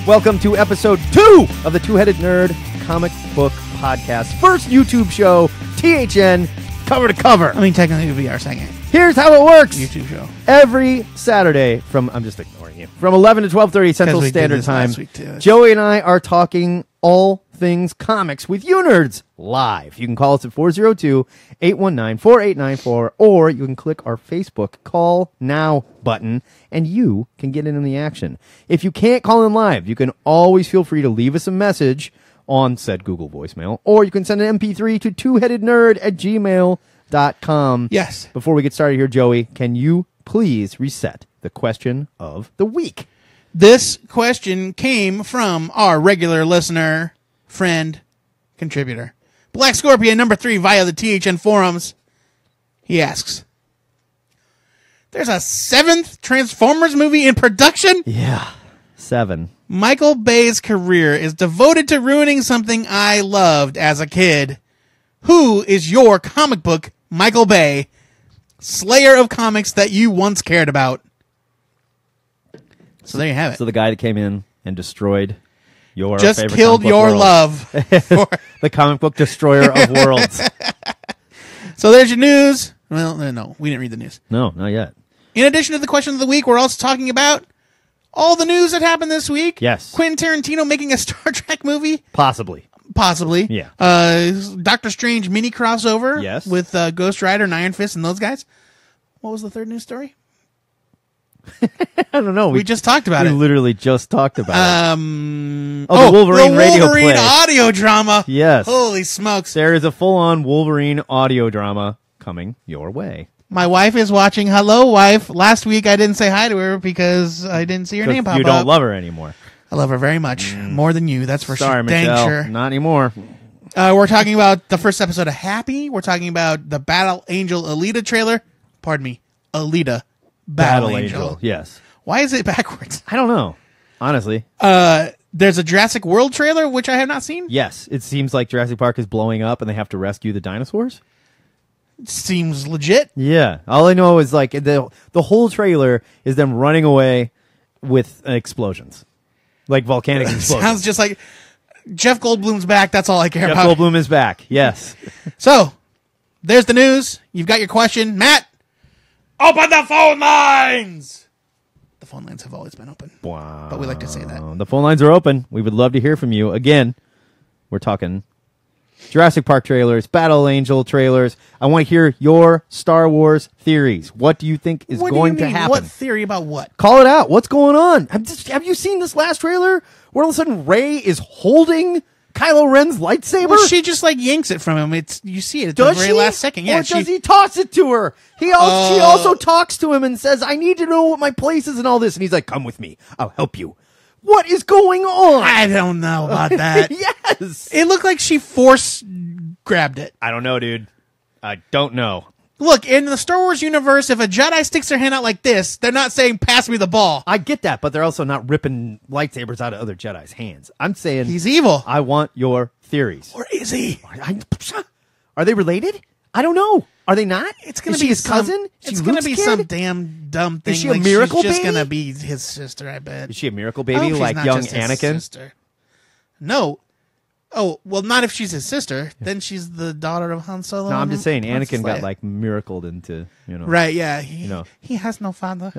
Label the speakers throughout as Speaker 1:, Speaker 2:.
Speaker 1: Welcome to episode 2 of the Two-Headed Nerd Comic Book Podcast. First YouTube show, THN, cover to cover.
Speaker 2: I mean, technically it would be our second
Speaker 1: Here's how it works.
Speaker 2: YouTube show.
Speaker 1: Every Saturday from, I'm just ignoring you, from 11 to 12:30 Central Standard Time, Joey and I are talking all things comics with you nerds live. You can call us at 402-819-4894, or you can click our Facebook Call Now button, and you can get in on the action. If you can't call in live, you can always feel free to leave us a message on said Google voicemail, or you can send an MP3 to twoheadednerd@gmail.com.
Speaker 2: Yes.
Speaker 1: Before we get started here, Joey, can you please reset the question of the week?
Speaker 2: This question came from our regular listener, friend, contributor, Black Scorpion number 3 via the THN forums. He asks, there's a 7th Transformers movie in production?
Speaker 1: Yeah, 7.
Speaker 2: Michael Bay's career is devoted to ruining something I loved as a kid. Who is your comic book Michael Bay, slayer of comics that you once cared about? So there you have it.
Speaker 1: So the guy that came in and destroyed your
Speaker 2: just
Speaker 1: favorite
Speaker 2: killed
Speaker 1: comic book
Speaker 2: your
Speaker 1: world.
Speaker 2: love. For...
Speaker 1: The comic book destroyer of worlds.
Speaker 2: So there's your news. Well, no, we didn't read the news.
Speaker 1: No, not yet.
Speaker 2: In addition to the question of the week, we're also talking about all the news that happened this week.
Speaker 1: Yes.
Speaker 2: Quentin Tarantino making a Star Trek movie.
Speaker 1: Possibly.
Speaker 2: Yeah. Doctor Strange mini crossover.
Speaker 1: Yes.
Speaker 2: With Ghost Rider and Iron Fist and those guys. What was the third news story?
Speaker 1: I don't know.
Speaker 2: We just talked about it.
Speaker 1: We literally just talked about it.
Speaker 2: The
Speaker 1: Wolverine radio
Speaker 2: Wolverine
Speaker 1: play.
Speaker 2: audio drama.
Speaker 1: Yes.
Speaker 2: Holy smokes.
Speaker 1: There is a full-on Wolverine audio drama coming your way.
Speaker 2: My wife is watching. Hello, wife. Last week I didn't say hi to her because I didn't see her name pop up.
Speaker 1: You don't love her anymore.
Speaker 2: I love her very much. More than you. That's for
Speaker 1: Sorry,
Speaker 2: sure.
Speaker 1: Michelle.
Speaker 2: Dang sure.
Speaker 1: Not anymore.
Speaker 2: We're talking about the first episode of Happy. We're talking about the Battle Angel Alita trailer. Pardon me. Alita. Battle Angel.
Speaker 1: Yes.
Speaker 2: Why is it backwards?
Speaker 1: I don't know. Honestly.
Speaker 2: There's a Jurassic World trailer, which I have not seen.
Speaker 1: Yes. It seems like Jurassic Park is blowing up and they have to rescue the dinosaurs.
Speaker 2: Seems legit.
Speaker 1: Yeah. All I know is like the whole trailer is them running away with explosions. Like volcanic explosions.
Speaker 2: Sounds just like Jeff Goldblum's back. That's all I care about.
Speaker 1: Jeff Goldblum is back. Yes.
Speaker 2: So, there's the news. You've got your question. Matt, open the phone lines! The phone lines have always been open.
Speaker 1: Wow.
Speaker 2: But we like to say that.
Speaker 1: The phone lines are open. We would love to hear from you. Again, we're talking Jurassic Park trailers, Battle Angel trailers. I want to hear your Star Wars theories. What do you think is going to happen?
Speaker 2: What theory about what?
Speaker 1: Call it out. What's going on? Have you seen this last trailer where all of a sudden Rey is holding Kylo Ren's lightsaber?
Speaker 2: Well, she just like yanks it from him. You see it at the very last second. Yeah,
Speaker 1: or does he toss it to her? She also talks to him and says, "I need to know what my place is and all this." And he's like, "Come with me. I'll help you." What is going on?
Speaker 2: I don't know about that.
Speaker 1: Yes.
Speaker 2: It looked like she force grabbed it.
Speaker 1: I don't know, dude. I don't know.
Speaker 2: Look, in the Star Wars universe, if a Jedi sticks their hand out like this, they're not saying, pass me the ball.
Speaker 1: I get that, but they're also not ripping lightsabers out of other Jedi's hands. I'm saying...
Speaker 2: He's evil.
Speaker 1: I want your theories.
Speaker 2: Or is he?
Speaker 1: Are they related? I don't know. Are they not?
Speaker 2: It's going to be
Speaker 1: his cousin?
Speaker 2: It's going to be some damn dumb thing.
Speaker 1: Is she a miracle
Speaker 2: she's just
Speaker 1: baby?
Speaker 2: going to be his sister, I bet.
Speaker 1: Is she a miracle baby like young Anakin?
Speaker 2: Sister. No. Oh, well, not if she's his sister. Then she's the daughter of Han Solo.
Speaker 1: No, I'm just saying Anakin got like miracled into,
Speaker 2: Right, yeah. He has no father.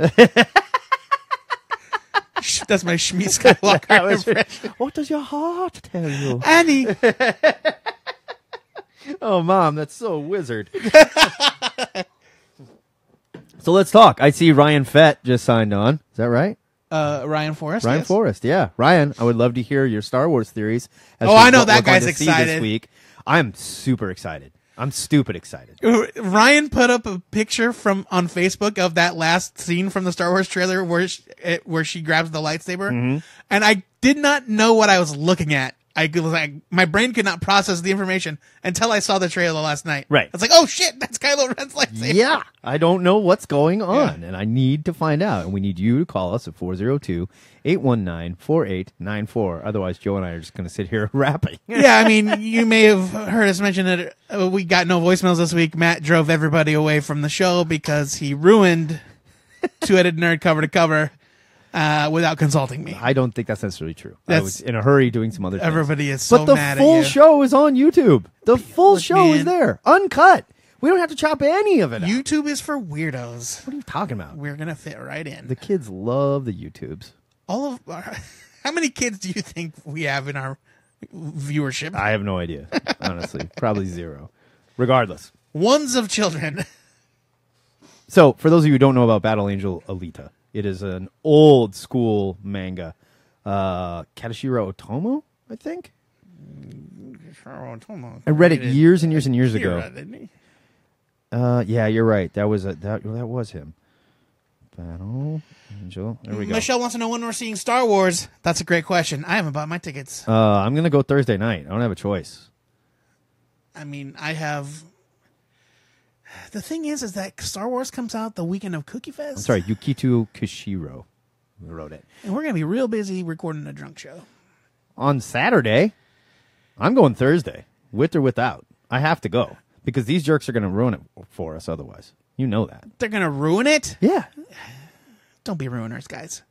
Speaker 2: That's my Shmi Skywalker impression.
Speaker 1: What does your heart tell you?
Speaker 2: Annie.
Speaker 1: Oh, Mom, that's so wizard. So let's talk. I see Ryan Fett just signed on. Is that right?
Speaker 2: Ryan Forrest.
Speaker 1: Ryan Forrest, yeah. Ryan, I would love to hear your Star Wars theories.
Speaker 2: I know that guy's excited.
Speaker 1: This week. I'm super excited. I'm stupid excited.
Speaker 2: Ryan put up a picture on Facebook of that last scene from the Star Wars trailer where she grabs the lightsaber, and I did not know what I was looking at. My brain could not process the information until I saw the trailer last night.
Speaker 1: Right.
Speaker 2: It's like, oh shit, that's Kylo Ren's lightsaber.
Speaker 1: Yeah. I don't know what's going on, and I need to find out. And we need you to call us at 402-819-4894. Otherwise, Joe and I are just going to sit here rapping.
Speaker 2: Yeah, I mean, you may have heard us mention that we got no voicemails this week. Matt drove everybody away from the show because he ruined Two-Headed Nerd cover to cover. without consulting me.
Speaker 1: I don't think that's necessarily true. I
Speaker 2: That's-
Speaker 1: was in a hurry doing some other things.
Speaker 2: Everybody is so
Speaker 1: But the
Speaker 2: mad
Speaker 1: full
Speaker 2: at you.
Speaker 1: show is on YouTube. The full
Speaker 2: Look,
Speaker 1: show is
Speaker 2: man.
Speaker 1: there, uncut. We don't have to chop any of it out.
Speaker 2: YouTube is for weirdos.
Speaker 1: What are you talking about?
Speaker 2: We're gonna fit right in.
Speaker 1: The kids love the YouTubes.
Speaker 2: All of our, how many kids do you think we have in our viewership?
Speaker 1: I have no idea, honestly. Probably zero. Regardless.
Speaker 2: Ones of children.
Speaker 1: So, for those of you who don't know about Battle Angel Alita, it is an old school manga. Katashiro Otomo, I think? I read it years and years and years ago. Yeah, you're right. That was him. Battle Angel. There we go.
Speaker 2: Michelle wants to know when we're seeing Star Wars. That's a great question. I haven't bought my tickets.
Speaker 1: I'm gonna go Thursday night. I don't have a choice.
Speaker 2: I mean, I have. The thing is that Star Wars comes out the weekend of Cookie Fest.
Speaker 1: I'm sorry, Yukito Kishiro wrote it.
Speaker 2: And we're gonna be real busy recording a drunk show.
Speaker 1: On Saturday, I'm going Thursday, with or without. I have to go because these jerks are gonna ruin it for us otherwise. You know that.
Speaker 2: They're gonna ruin it?
Speaker 1: Yeah.
Speaker 2: Don't be ruiners, guys.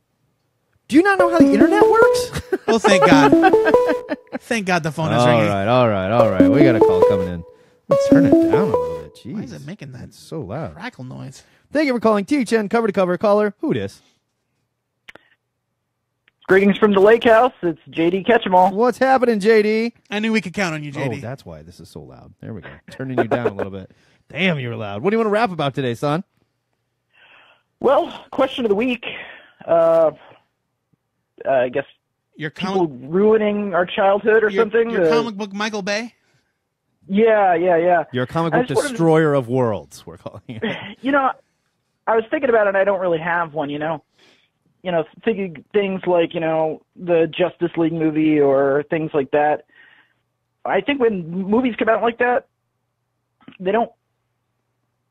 Speaker 1: Do you not know how the internet works?
Speaker 2: Well, thank God. Thank God the phone is ringing.
Speaker 1: All right. We got a call coming in. Let's turn it down a little bit. Jeez.
Speaker 2: Why is it making that
Speaker 1: It's so loud.
Speaker 2: crackle noise?
Speaker 1: Thank you for calling THN cover to cover. Caller, who dis?
Speaker 3: Greetings from the lake house. It's JD Ketchemall.
Speaker 1: What's happening, JD?
Speaker 2: I knew we could count on you, JD.
Speaker 1: Oh, that's why this is so loud. There we go. Turning you down a little bit. Damn, you're loud. What do you want to rap about today, son?
Speaker 3: Well, question of the week. I guess
Speaker 2: Your
Speaker 3: people
Speaker 2: comic,
Speaker 3: ruining our childhood or something.
Speaker 2: Your comic book Michael Bay?
Speaker 3: Yeah.
Speaker 1: You're a comic
Speaker 3: I
Speaker 1: book
Speaker 3: just wanted to-
Speaker 1: destroyer of worlds, we're calling it.
Speaker 3: You know, I was thinking about it, and I don't really have one. Thinking things like the Justice League movie or things like that. I think when movies come out like that, they don't.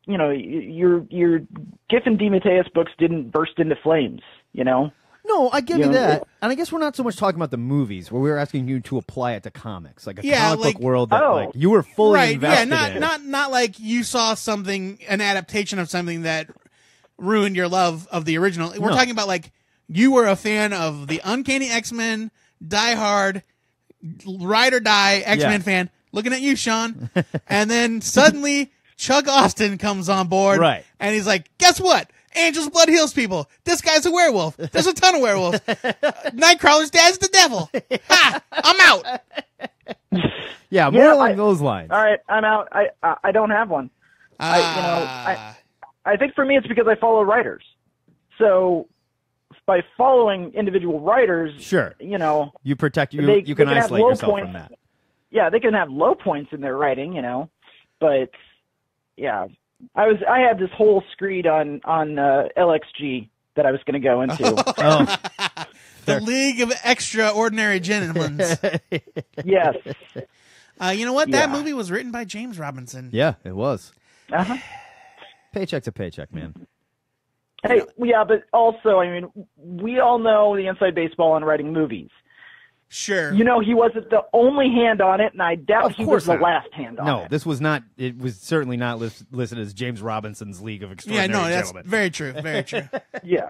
Speaker 3: Your Giff and DeMatteis books didn't burst into flames.
Speaker 1: No, I give you
Speaker 3: You know,
Speaker 1: that. And I guess we're not so much talking about the movies, where we were asking you to apply it to comics, like a
Speaker 2: Yeah,
Speaker 1: comic
Speaker 2: like-
Speaker 1: book world that
Speaker 3: Oh.
Speaker 1: like you were fully
Speaker 2: Right, yeah,
Speaker 1: invested in.
Speaker 2: not like you saw something, an adaptation of something that ruined your love of the original. We're
Speaker 1: No.
Speaker 2: talking about like you were a fan of the Uncanny X-Men, Die Hard, Ride or Die X-Men
Speaker 1: Yeah.
Speaker 2: fan. Looking at you, Sean. And then suddenly Chuck Austin comes on board.
Speaker 1: Right.
Speaker 2: And he's like, guess what? Angel's blood heals people. This guy's a werewolf. There's a ton of werewolves. Nightcrawler's dad's the devil. Ha! I'm out.
Speaker 1: Yeah, more
Speaker 3: Yeah,
Speaker 1: along those lines.
Speaker 3: All right, I'm out. I don't have one. I think for me it's because I follow writers. So by following individual writers,
Speaker 1: Sure. You protect you.
Speaker 3: They-
Speaker 1: You can
Speaker 3: they can have
Speaker 1: isolate
Speaker 3: low
Speaker 1: yourself
Speaker 3: points.
Speaker 1: from that.
Speaker 3: yeah, they can have low points in their writing, but yeah, I had this whole screed on LXG that I was going to go into.
Speaker 1: Oh,
Speaker 2: The League of Extraordinary Gentlemen.
Speaker 3: Yes.
Speaker 2: You know what? That
Speaker 3: Yeah.
Speaker 2: movie was written by James Robinson.
Speaker 1: yeah, it was.
Speaker 3: Uh-huh.
Speaker 1: Paycheck's a paycheck, man.
Speaker 3: Hey, yeah, but also, we all know the inside baseball on writing movies.
Speaker 2: Sure.
Speaker 3: He wasn't the only hand on it, and I doubt
Speaker 1: Of
Speaker 3: he
Speaker 1: course
Speaker 3: was the
Speaker 1: not.
Speaker 3: last hand on
Speaker 1: No,
Speaker 3: it.
Speaker 1: this was not. It was certainly not listed as James Robinson's League of
Speaker 2: Yeah,
Speaker 1: Extraordinary
Speaker 2: no, that's
Speaker 1: Gentlemen.
Speaker 2: very true. Very true.
Speaker 3: Yeah.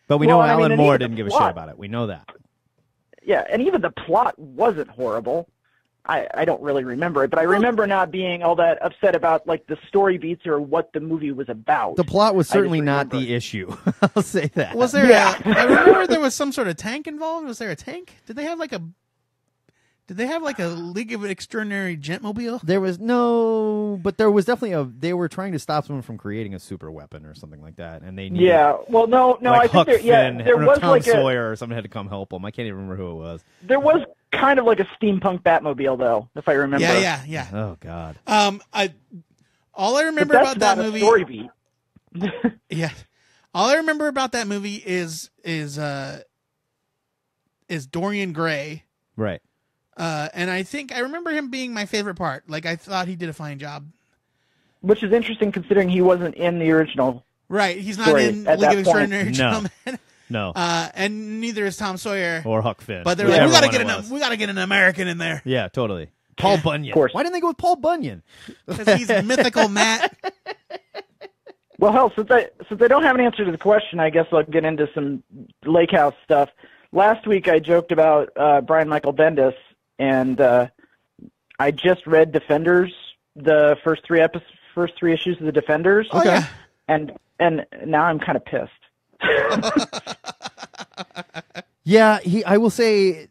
Speaker 1: But we know
Speaker 3: Well, I mean,
Speaker 1: Alan
Speaker 3: and
Speaker 1: Moore
Speaker 3: even
Speaker 1: didn't
Speaker 3: the
Speaker 1: give a shit
Speaker 3: plot.
Speaker 1: about it. We know that.
Speaker 3: Yeah, and even the plot wasn't horrible. I don't really remember it, but I remember not being all that upset about the story beats or what the movie was about.
Speaker 1: The plot was certainly not
Speaker 3: remember
Speaker 1: the issue. I'll say that.
Speaker 2: Was there? I remember there was some sort of tank involved. Was there a tank? Did they have like a League of Extraordinary Gentmobile?
Speaker 1: There was no, but there was definitely they were trying to stop someone from creating a super weapon or something like that, and they needed,
Speaker 3: Yeah, well, no,
Speaker 1: like
Speaker 3: I
Speaker 1: Huck
Speaker 3: think
Speaker 1: Finn,
Speaker 3: there
Speaker 1: or
Speaker 3: was
Speaker 1: Tom
Speaker 3: like
Speaker 1: Sawyer or someone had to come help them. I can't even remember who it was.
Speaker 3: there was kind of like a steampunk Batmobile though, if I remember.
Speaker 2: Yeah.
Speaker 1: Oh God.
Speaker 2: All I
Speaker 3: But
Speaker 2: remember
Speaker 3: that's
Speaker 2: about that
Speaker 3: not a
Speaker 2: movie.
Speaker 3: story beat.
Speaker 2: Yeah. All I remember about that movie is Dorian Gray.
Speaker 1: Right.
Speaker 2: And I think I remember him being my favorite part. Like I thought he did a fine job.
Speaker 3: Which is interesting considering he wasn't in the original.
Speaker 2: Right. He's not
Speaker 3: Story
Speaker 2: in
Speaker 3: at
Speaker 2: League
Speaker 3: that
Speaker 2: of Extraordinary
Speaker 1: point.
Speaker 2: Gentlemen.
Speaker 1: No.
Speaker 2: And neither is Tom Sawyer.
Speaker 1: Or Huck Finn.
Speaker 2: But they're like,
Speaker 1: Whichever
Speaker 2: we gotta
Speaker 1: one
Speaker 2: get
Speaker 1: it was.
Speaker 2: we gotta get an American in there.
Speaker 1: Yeah, totally. Paul Bunyan.
Speaker 3: Of course.
Speaker 1: Why didn't they go with Paul Bunyan?
Speaker 2: Because he's mythical Matt.
Speaker 3: Well, hell, since I don't have an answer to the question, I guess I'll get into some Lake House stuff. Last week I joked about Brian Michael Bendis, and I just read Defenders, the first three issues of the Defenders.
Speaker 2: Oh, yeah.
Speaker 3: And now I'm kind of pissed.
Speaker 1: Yeah, I will say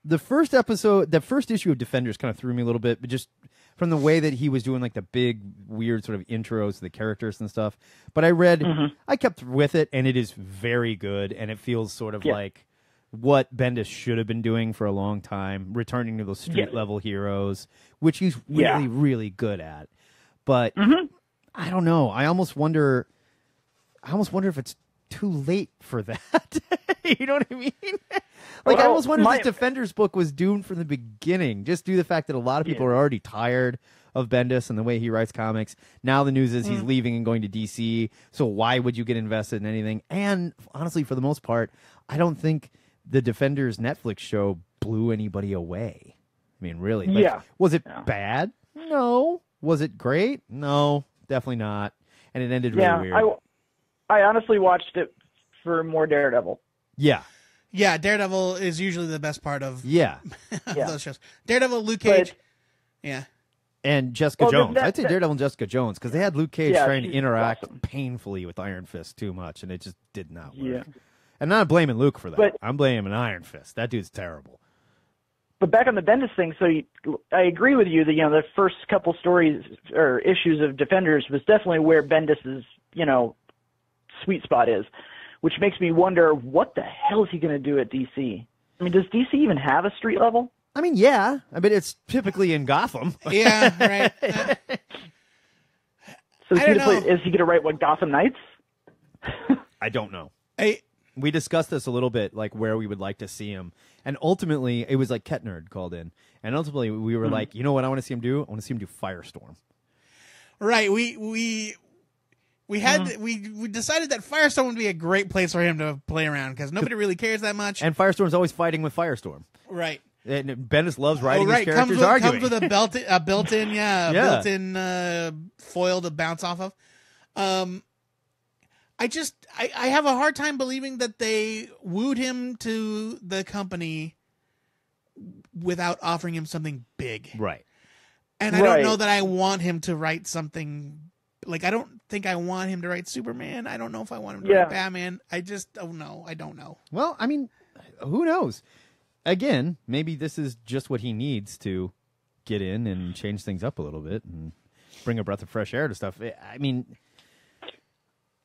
Speaker 1: the first issue of Defenders kind of threw me a little bit, but just from the way that he was doing like the big weird sort of intros to the characters and stuff. But I kept with it, and it is very good, and it feels sort of like what Bendis should have been doing for a long time, returning to those street level heroes, which he's really, really good at. But I don't know. I almost wonder if it's too late for that. You know what I mean? Like, I almost wonder if this Defenders book was doomed from the beginning, just due to the fact that a lot of people are already tired of Bendis and the way he writes comics. Now the news is he's leaving and going to DC, so why would you get invested in anything? And honestly, for the most part, I don't think the Defenders Netflix show blew anybody away. I mean, really. Like, was it bad? No. Was it great? No, definitely not. And it ended really weird.
Speaker 3: I honestly watched it for more Daredevil.
Speaker 1: Yeah.
Speaker 2: Yeah, Daredevil is usually the best part of those shows. Daredevil, Luke Cage.
Speaker 1: And Jessica Jones. I'd say Daredevil and Jessica Jones, because they had Luke Cage trying to interact painfully with Iron Fist too much, and it just did not work. Yeah. And I'm not blaming Luke for that. I'm blaming Iron Fist. That dude's terrible.
Speaker 3: But back on the Bendis thing, I agree with you that, the first couple stories or issues of Defenders was definitely where Bendis's, sweet spot is, which makes me wonder, what the hell is he going to do at DC? I mean, does DC even have a street level?
Speaker 1: I mean, yeah. I mean, it's typically in Gotham.
Speaker 2: Yeah, right.
Speaker 3: So is he going to write Gotham Knights?
Speaker 1: I don't know. We discussed this a little bit, like where we would like to see him. And ultimately, it was like Ketnerd called in. And ultimately, we were like, you know what I want to see him do? I want to see him do Firestorm.
Speaker 2: Right. We decided that Firestorm would be a great place for him to play around, because nobody really cares that much.
Speaker 1: And Firestorm's always fighting with Firestorm.
Speaker 2: Right.
Speaker 1: And Bendis loves writing his characters arguing.
Speaker 2: Comes with a built-in foil to bounce off of. I have a hard time believing that they wooed him to the company without offering him something big.
Speaker 1: Right.
Speaker 2: And I don't know that I want him to write something. Like, I don't think I want him to write Superman. I don't know if I want him to write Batman. I just don't know. I don't know.
Speaker 1: Well, I mean, who knows? Again, maybe this is just what he needs to get in and change things up a little bit and bring a breath of fresh air to stuff. I mean,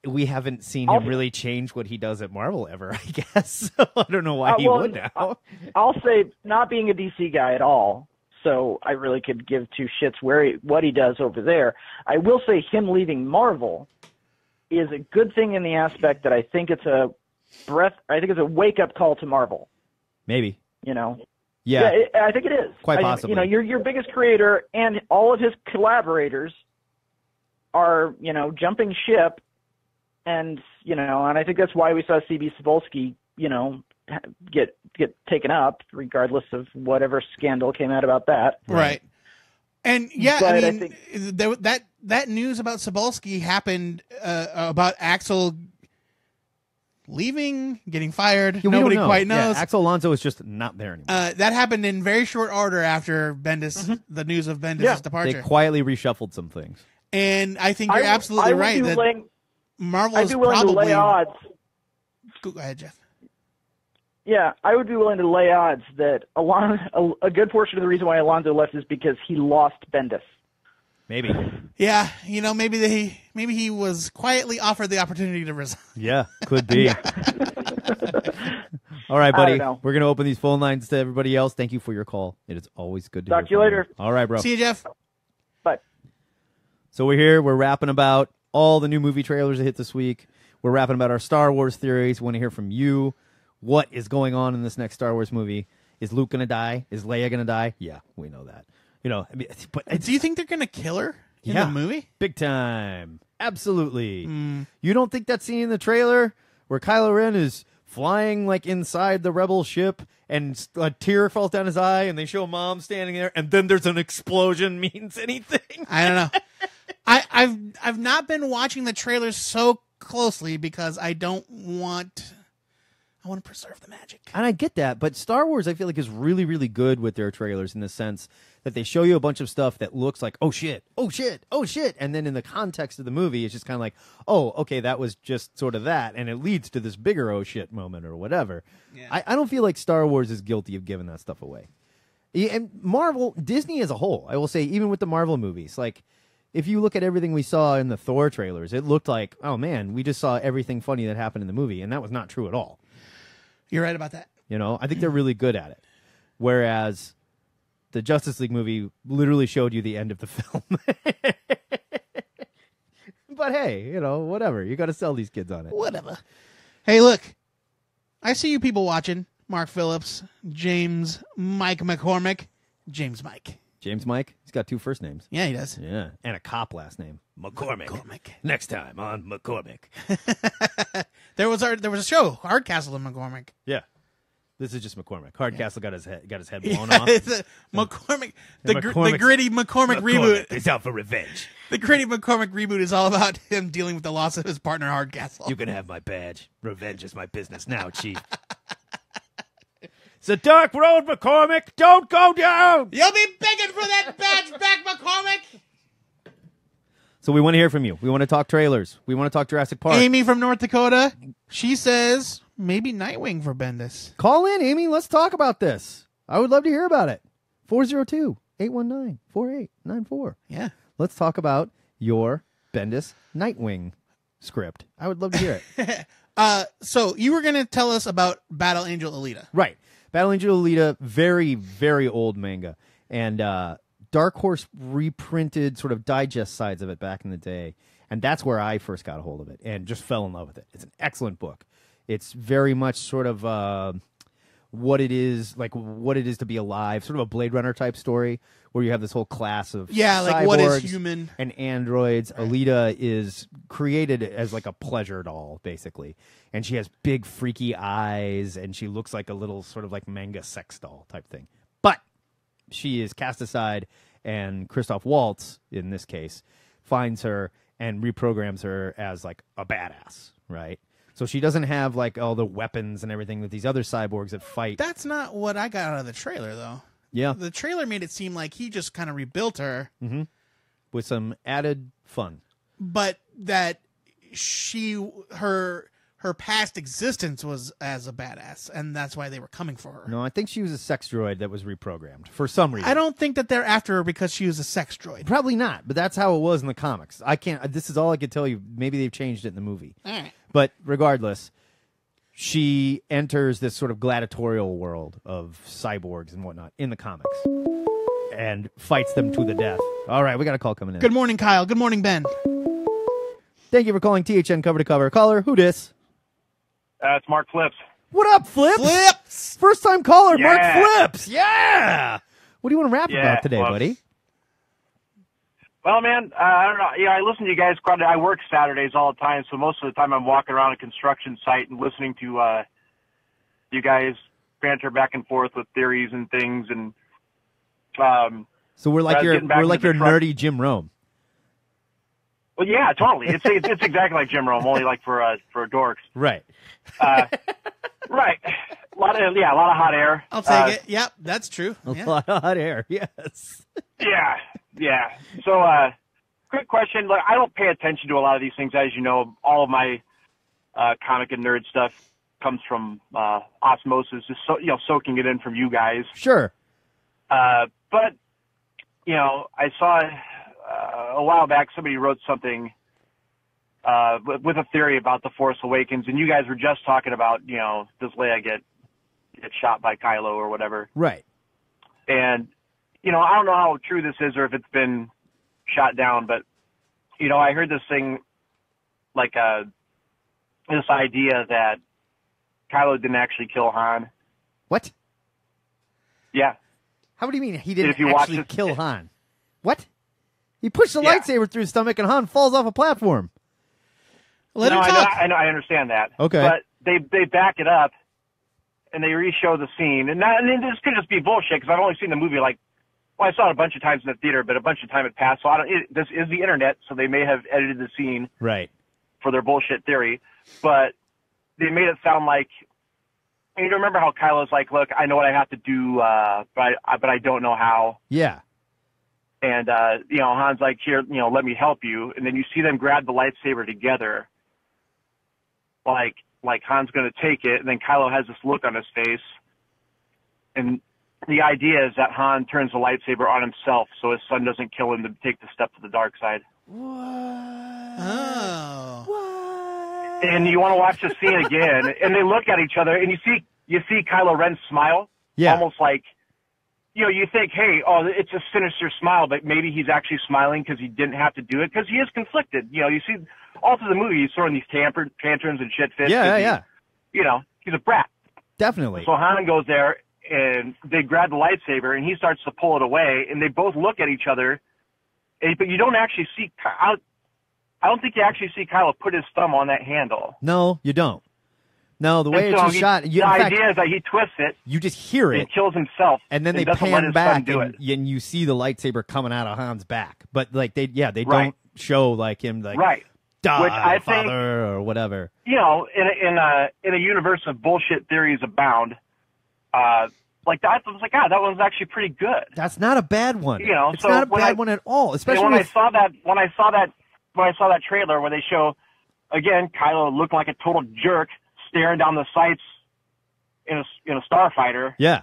Speaker 1: we haven't seen him really change what he does at Marvel ever, I guess. So I don't know why he would now.
Speaker 3: I'll say, not being a DC guy at all, so I really could give two shits what he does over there. I will say him leaving Marvel is a good thing in the aspect that I think it's a wake-up call to Marvel.
Speaker 1: Maybe.
Speaker 3: Yeah, I think it is.
Speaker 1: Quite possibly.
Speaker 3: You're your biggest creator, and all of his collaborators are, jumping ship, and I think that's why we saw C.B. Cebulski, get taken up, regardless of whatever scandal came out about that.
Speaker 2: Right. And I think that news about Cebulski happened about Axel leaving, getting fired. Nobody quite knows.
Speaker 1: Yeah, Axel Alonso is just not there anymore.
Speaker 2: That happened in very short order after Bendis, the news of Bendis' departure.
Speaker 1: They quietly reshuffled some things.
Speaker 2: And I think you're absolutely right that Marvel is
Speaker 3: probably to lay odds.
Speaker 2: Go ahead, Jeff.
Speaker 3: Yeah, I would be willing to lay odds that a good portion of the reason why Alonso left is because he lost Bendis.
Speaker 1: Maybe.
Speaker 2: Yeah, maybe he was quietly offered the opportunity to resign.
Speaker 1: Yeah, could be. All right, buddy. We're going to open these phone lines to everybody else. Thank you for your call. It is always good to
Speaker 3: talk to you later.
Speaker 1: All right, bro.
Speaker 2: See you, Jeff.
Speaker 3: Bye.
Speaker 1: So we're here. We're rapping about all the new movie trailers that hit this week. We're rapping about our Star Wars theories. We want to hear from you. What is going on in this next Star Wars movie? Is Luke going to die? Is Leia going to die? Yeah, we know that. But
Speaker 2: do you think they're going to kill her in the movie?
Speaker 1: Big time. Absolutely. You don't think that scene in the trailer where Kylo Ren is flying like inside the rebel ship and a tear falls down his eye and they show Mom standing there and then there's an explosion means anything?
Speaker 2: I don't know. I've not been watching the trailers so closely because I want to preserve the magic.
Speaker 1: And I get that, but Star Wars, I feel like, is really, really good with their trailers in the sense that they show you a bunch of stuff that looks like, oh shit, oh shit, oh shit, and then in the context of the movie, it's just kind of like, oh, okay, that was just sort of that, and it leads to this bigger oh shit moment or whatever.
Speaker 2: Yeah.
Speaker 1: I don't feel like Star Wars is guilty of giving that stuff away. And Marvel, Disney as a whole, I will say, even with the Marvel movies, like, if you look at everything we saw in the Thor trailers, it looked like, oh man, we just saw everything funny that happened in the movie, and that was not true at all.
Speaker 2: You're right about that.
Speaker 1: You know, I think they're really good at it. Whereas the Justice League movie literally showed you the end of the film. But hey, you know, whatever. You got to sell these kids on it.
Speaker 2: Whatever. Hey, look. I see you people watching. Mark Phillips, James Mike McCormick. James Mike.
Speaker 1: James Mike? He's got 2 first names.
Speaker 2: Yeah, he does.
Speaker 1: Yeah. And a cop last name. McCormick. Next time on McCormick.
Speaker 2: There was a show, Hardcastle and McCormick.
Speaker 1: Yeah. This is just McCormick. Hardcastle got his head blown off.
Speaker 2: It's a McCormick. The gritty McCormick reboot.
Speaker 1: He's out for revenge.
Speaker 2: The gritty McCormick reboot is all about him dealing with the loss of his partner, Hardcastle.
Speaker 1: You can have my badge. Revenge is my business now, Chief. It's a dark road, McCormick. Don't go down.
Speaker 2: You'll be begging for that badge back, McCormick.
Speaker 1: So we want to hear from you. We want to talk trailers. We want to talk Jurassic Park.
Speaker 2: Amy from North Dakota, she says maybe Nightwing for Bendis.
Speaker 1: Call in, Amy. Let's talk about this. I would love to hear about it. 402-819-4894.
Speaker 2: Yeah.
Speaker 1: Let's talk about your Bendis Nightwing script. I would love to hear it.
Speaker 2: So you were going to tell us about Battle Angel Alita.
Speaker 1: Right. Battle Angel Alita, very, very old manga. And Dark Horse reprinted sort of digest sides of it back in the day. And that's where I first got a hold of it and just fell in love with it. It's an excellent book. It's very much sort of what it is to be alive, sort of a Blade Runner type story where you have this whole class of
Speaker 2: like what is human
Speaker 1: and androids. Right. Alita is created as like a pleasure doll, basically. And she has big freaky eyes and she looks like a little sort of like manga sex doll type thing. But she is cast aside and Christoph Waltz, in this case, finds her and reprograms her as like a badass, right? So she doesn't have like all the weapons and everything that these other cyborgs that fight.
Speaker 2: That's not what I got out of the trailer, though.
Speaker 1: Yeah.
Speaker 2: The trailer made it seem like he just kind of rebuilt her.
Speaker 1: Mm-hmm. With some added fun.
Speaker 2: But that her past existence was as a badass, and that's why they were coming for her.
Speaker 1: No, I think she was a sex droid that was reprogrammed for some reason.
Speaker 2: I don't think that they're after her because she was a sex droid.
Speaker 1: Probably not, but that's how it was in the comics. This is all I could tell you. Maybe they've changed it in the movie.
Speaker 2: All right.
Speaker 1: But regardless, she enters this sort of gladiatorial world of cyborgs and whatnot in the comics and fights them to the death. All right, we got a call coming in.
Speaker 2: Good morning, Kyle. Good morning, Ben.
Speaker 1: Thank you for calling THN Cover to Cover. Caller, who dis?
Speaker 4: It's Mark Flips.
Speaker 1: What up, Flips?
Speaker 2: Flips!
Speaker 1: First time caller,
Speaker 4: Yeah.
Speaker 1: Mark Flips. Yeah! What do you want to rap about today,
Speaker 4: well,
Speaker 1: buddy?
Speaker 4: Well, man, I don't know. I listen to you guys quite. I work Saturdays all the time, so most of the time I'm walking around a construction site and listening to you guys banter back and forth with theories and things. And
Speaker 1: so we're like your nerdy Jim Rome.
Speaker 4: Well, yeah, totally. It's exactly like Jim Rome, only like for dorks.
Speaker 1: Right.
Speaker 4: Right. A lot of hot air.
Speaker 2: I'll take it. Yep, that's true.
Speaker 1: A lot of hot air. Yes.
Speaker 4: Yeah. So, quick question. Like, I don't pay attention to a lot of these things, as you know. All of my comic and nerd stuff comes from osmosis, just soaking it in from you guys.
Speaker 1: Sure.
Speaker 4: But I saw a while back somebody wrote something with a theory about the Force Awakens, and you guys were just talking about does Leia get shot by Kylo or whatever.
Speaker 1: Right.
Speaker 4: And I don't know how true this is or if it's been shot down, but I heard this thing like this idea that Kylo didn't actually kill Han.
Speaker 1: What?
Speaker 4: Yeah.
Speaker 1: How do you mean he didn't
Speaker 4: if you
Speaker 1: actually kill Han? What? He pushed the lightsaber through his stomach and Han falls off a platform.
Speaker 2: Let him talk.
Speaker 4: I know. I understand that.
Speaker 1: Okay.
Speaker 4: But they back it up and they re-show the scene. And this could just be bullshit because I've only seen the movie like Well, I saw it a bunch of times in the theater, but a bunch of time had passed. So this is the internet, so they may have edited the scene
Speaker 1: Right.
Speaker 4: for their bullshit theory. But they made it sound like, you remember how Kylo's like, look, I know what I have to do, but I don't know how.
Speaker 1: Yeah.
Speaker 4: And, Han's like, here, let me help you. And then you see them grab the lightsaber together. Like Han's going to take it. And then Kylo has this look on his face. And the idea is that Han turns the lightsaber on himself so his son doesn't kill him to take the step to the dark side.
Speaker 2: Oh.
Speaker 4: And you want to watch the scene again, and they look at each other, and you see Kylo Ren smile, almost like, you think, hey, it's a sinister smile, but maybe he's actually smiling because he didn't have to do it, because he is conflicted. You see all through the movie, he's throwing these tantrums and shit fits.
Speaker 1: Yeah.
Speaker 4: He's a brat.
Speaker 1: Definitely.
Speaker 4: So Han goes there, and they grab the lightsaber, and he starts to pull it away, and they both look at each other, but you don't actually see. I don't think you actually see Kylo put his thumb on that handle.
Speaker 1: No, you don't. No, the way it's shot.
Speaker 4: The idea is that he twists it.
Speaker 1: You just hear it.
Speaker 4: He kills himself.
Speaker 1: And then they pan back and you see the lightsaber coming out of Han's back. But like they don't show like him like die,
Speaker 4: which I
Speaker 1: father,
Speaker 4: think,
Speaker 1: or whatever.
Speaker 4: In a universe of bullshit theories abound, like that, I was like, that one's actually pretty good.
Speaker 1: That's not a bad one. It's
Speaker 4: so
Speaker 1: not a bad one at all. Especially
Speaker 4: when I saw that trailer where they show, again, Kylo looked like a total jerk staring down the sights in a starfighter.
Speaker 1: Yeah.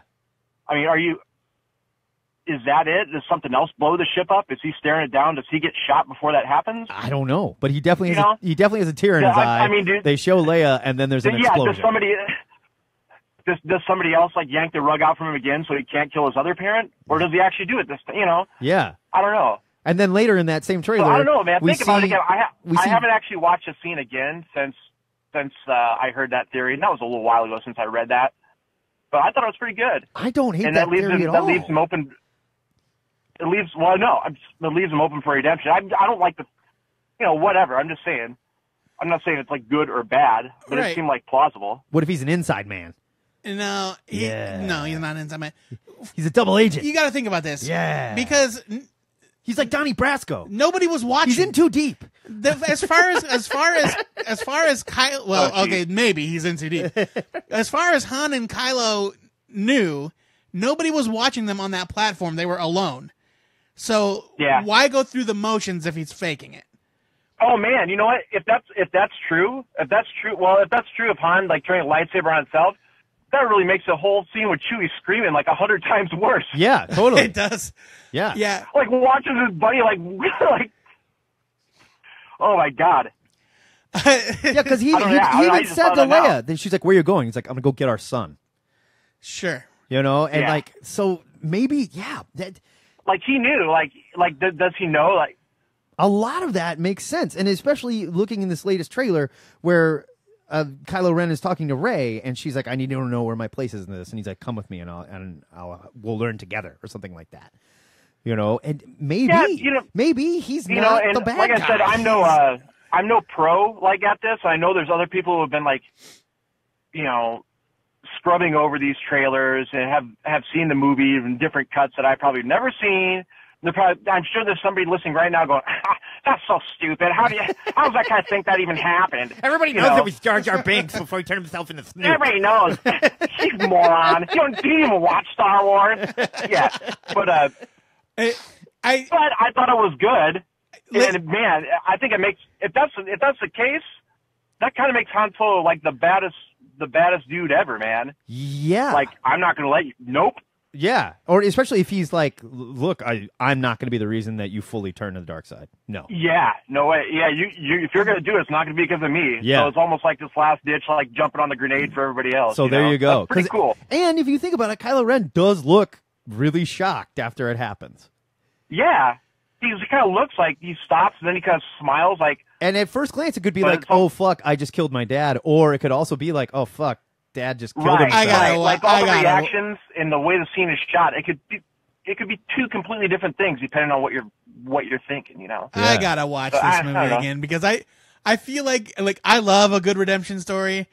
Speaker 4: I mean, is that it? Does something else blow the ship up? Is he staring it down? Does he get shot before that happens?
Speaker 1: I don't know, but he definitely has a tear in his eye.
Speaker 4: I mean, dude,
Speaker 1: they show Leia, and then there's an explosion.
Speaker 4: Does somebody else like yank the rug out from him again so he can't kill his other parent, or does he actually do it?
Speaker 1: Yeah.
Speaker 4: I don't know.
Speaker 1: And then later in that same trailer,
Speaker 4: I don't know, man. Think about it again. I haven't actually watched the scene again since I heard that theory, and that was a little while ago since I read that. But I thought it was pretty good.
Speaker 1: I don't hate
Speaker 4: and
Speaker 1: that theory at all.
Speaker 4: That leaves him open. It leaves him open for redemption. I don't like whatever. I'm just saying. I'm not saying it's like good or bad, but it seemed like plausible.
Speaker 1: What if he's an inside man?
Speaker 2: No, he's not an inside man.
Speaker 1: He's a double agent.
Speaker 2: You got to think about this.
Speaker 1: Yeah.
Speaker 2: Because
Speaker 1: he's like Donnie Brasco.
Speaker 2: Nobody was watching.
Speaker 1: He's in too deep.
Speaker 2: As far as Kylo, well, okay, maybe he's in too deep. As far as Han and Kylo knew, nobody was watching them on that platform. They were alone. So why go through the motions if he's faking it?
Speaker 4: Oh man, you know what? If that's true, if Han like turning a lightsaber on itself, that really makes the whole scene with Chewie screaming like 100 times worse.
Speaker 1: Yeah, totally.
Speaker 2: It does.
Speaker 1: Yeah.
Speaker 4: Like watches his buddy like oh my god.
Speaker 1: Yeah, because he even said to Leia, then she's like, "Where are you going?" He's like, "I'm gonna go get our son."
Speaker 2: Sure.
Speaker 1: And like, so maybe, that.
Speaker 4: Like he knew, does he know? Like
Speaker 1: a lot of that makes sense, and especially looking in this latest trailer where Kylo Ren is talking to Rey, and she's like, "I need to know where my place is in this," and he's like, "Come with me, and we'll learn together," or something like that. And maybe he's not the bad
Speaker 4: like
Speaker 1: guy.
Speaker 4: I said, I'm no pro like at this. I know there's other people who have been like, scrubbing over these trailers and have seen the movie in different cuts that I've probably never seen. I'm sure there's somebody listening right now going, "That's so stupid. How does that guy think that even happened?"
Speaker 1: Everybody knows it was Jar Jar Binks before he turned himself into Snoop.
Speaker 4: Everybody knows. He's a moron. You didn't even watch Star Wars. Yeah, but I thought it was good. And man, I think it makes if that's the case, that kind of makes Han Solo like the baddest dude ever, man.
Speaker 1: Yeah.
Speaker 4: Like, I'm not going to let you. Nope.
Speaker 1: Yeah. Or especially if he's like, "Look, I'm not going to be the reason that you fully turn to the dark side." No.
Speaker 4: Yeah. No way. Yeah. You if you're going to do it, it's not going to be because of me.
Speaker 1: Yeah.
Speaker 4: So it's almost like this last ditch, like jumping on the grenade for everybody else.
Speaker 1: So there you go.
Speaker 4: That's pretty cool.
Speaker 1: And if you think about it, Kylo Ren does look really shocked after it happens.
Speaker 4: Yeah. He kind of looks like he stops and then he kind of smiles like.
Speaker 1: And at first glance, it could be like, "Oh, fuck, I just killed my dad." Or it could also be like, "Oh, fuck, Dad just killed himself."
Speaker 4: Like all the reactions and the way the scene is shot, it could be two completely different things depending on what you're thinking,
Speaker 1: Yeah.
Speaker 2: I gotta watch this movie again because I feel like I love a good redemption story.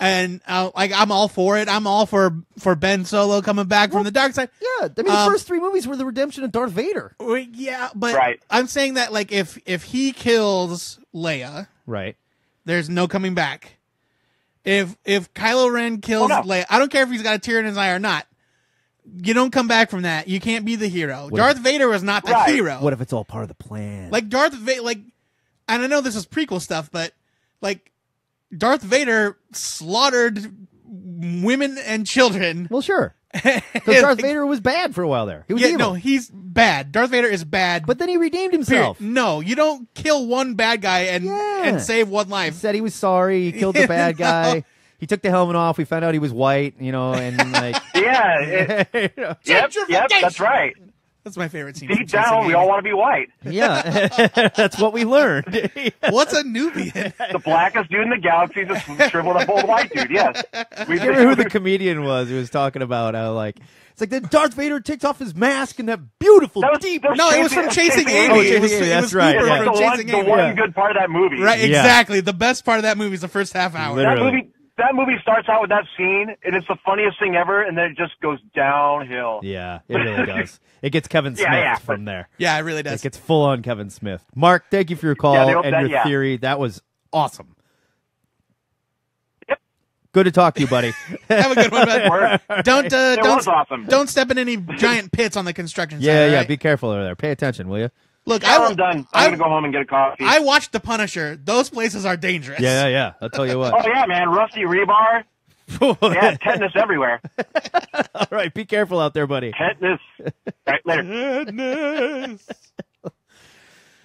Speaker 2: And I'm all for it. I'm all for Ben Solo coming back from the dark side.
Speaker 1: Yeah, I mean, the first 3 movies were the redemption of Darth Vader.
Speaker 2: Yeah, but
Speaker 4: Right.
Speaker 2: I'm saying that like if he kills Leia,
Speaker 1: Right.
Speaker 2: there's no coming back. If Kylo Ren kills Leia, I don't care if he's got a tear in his eye or not. You don't come back from that. You can't be the hero. Darth Vader was not the hero.
Speaker 1: What if it's all part of the plan?
Speaker 2: Like Darth Vader, and I know this is prequel stuff, but like Darth Vader slaughtered women and children.
Speaker 1: Well, sure. Because Darth Vader was bad for a while there. He was evil.
Speaker 2: No, he's bad. Darth Vader is bad.
Speaker 1: But then he redeemed himself.
Speaker 2: Period. No, you don't kill one bad guy and save one life.
Speaker 1: He said he was sorry. He killed the bad guy.
Speaker 2: No.
Speaker 1: He took the helmet off. We found out he was white, and like...
Speaker 4: Yeah. Yep, that's right.
Speaker 2: That's my favorite scene.
Speaker 4: Deep down, we all want to be white.
Speaker 1: Yeah, that's what we learned.
Speaker 2: What's a Nubian?
Speaker 4: The blackest dude in the galaxy, just shriveled up old white dude, yes.
Speaker 1: Remember who the comedian was who was talking about how, like, it's like then Darth Vader takes off his mask and that beautiful deep...
Speaker 2: No, it was from Chasing Amy.
Speaker 1: Oh, Chasing Amy, that's right.
Speaker 2: Cooper
Speaker 1: Yeah.
Speaker 2: from Chasing
Speaker 4: The
Speaker 2: Amy.
Speaker 4: one good part of that movie.
Speaker 2: Right, exactly. The best part of that movie is the first half hour.
Speaker 1: Literally.
Speaker 4: That movie starts out with that scene, and it's the funniest thing ever, and then it just goes downhill.
Speaker 1: Yeah, it really does. It gets Kevin Smith from there.
Speaker 2: Yeah, it really does.
Speaker 1: It gets full on Kevin Smith. Mark, thank you for your call and your theory. That was awesome.
Speaker 4: Yep.
Speaker 1: Good to talk to you, buddy.
Speaker 2: Have a good one, bud.
Speaker 4: was awesome.
Speaker 2: Don't step in any giant pits on the construction site.
Speaker 1: Yeah,
Speaker 2: right?
Speaker 1: be careful over there. Pay attention, will you?
Speaker 2: Look,
Speaker 4: I'm done. I'm going to go home and get a coffee.
Speaker 2: I watched The Punisher. Those places are dangerous.
Speaker 1: Yeah. I'll tell you what.
Speaker 4: Oh, yeah, man. Rusty rebar. Yeah, tetanus everywhere.
Speaker 1: All right, be careful out there, buddy.
Speaker 4: Tetanus. All right, later.
Speaker 2: Tetanus.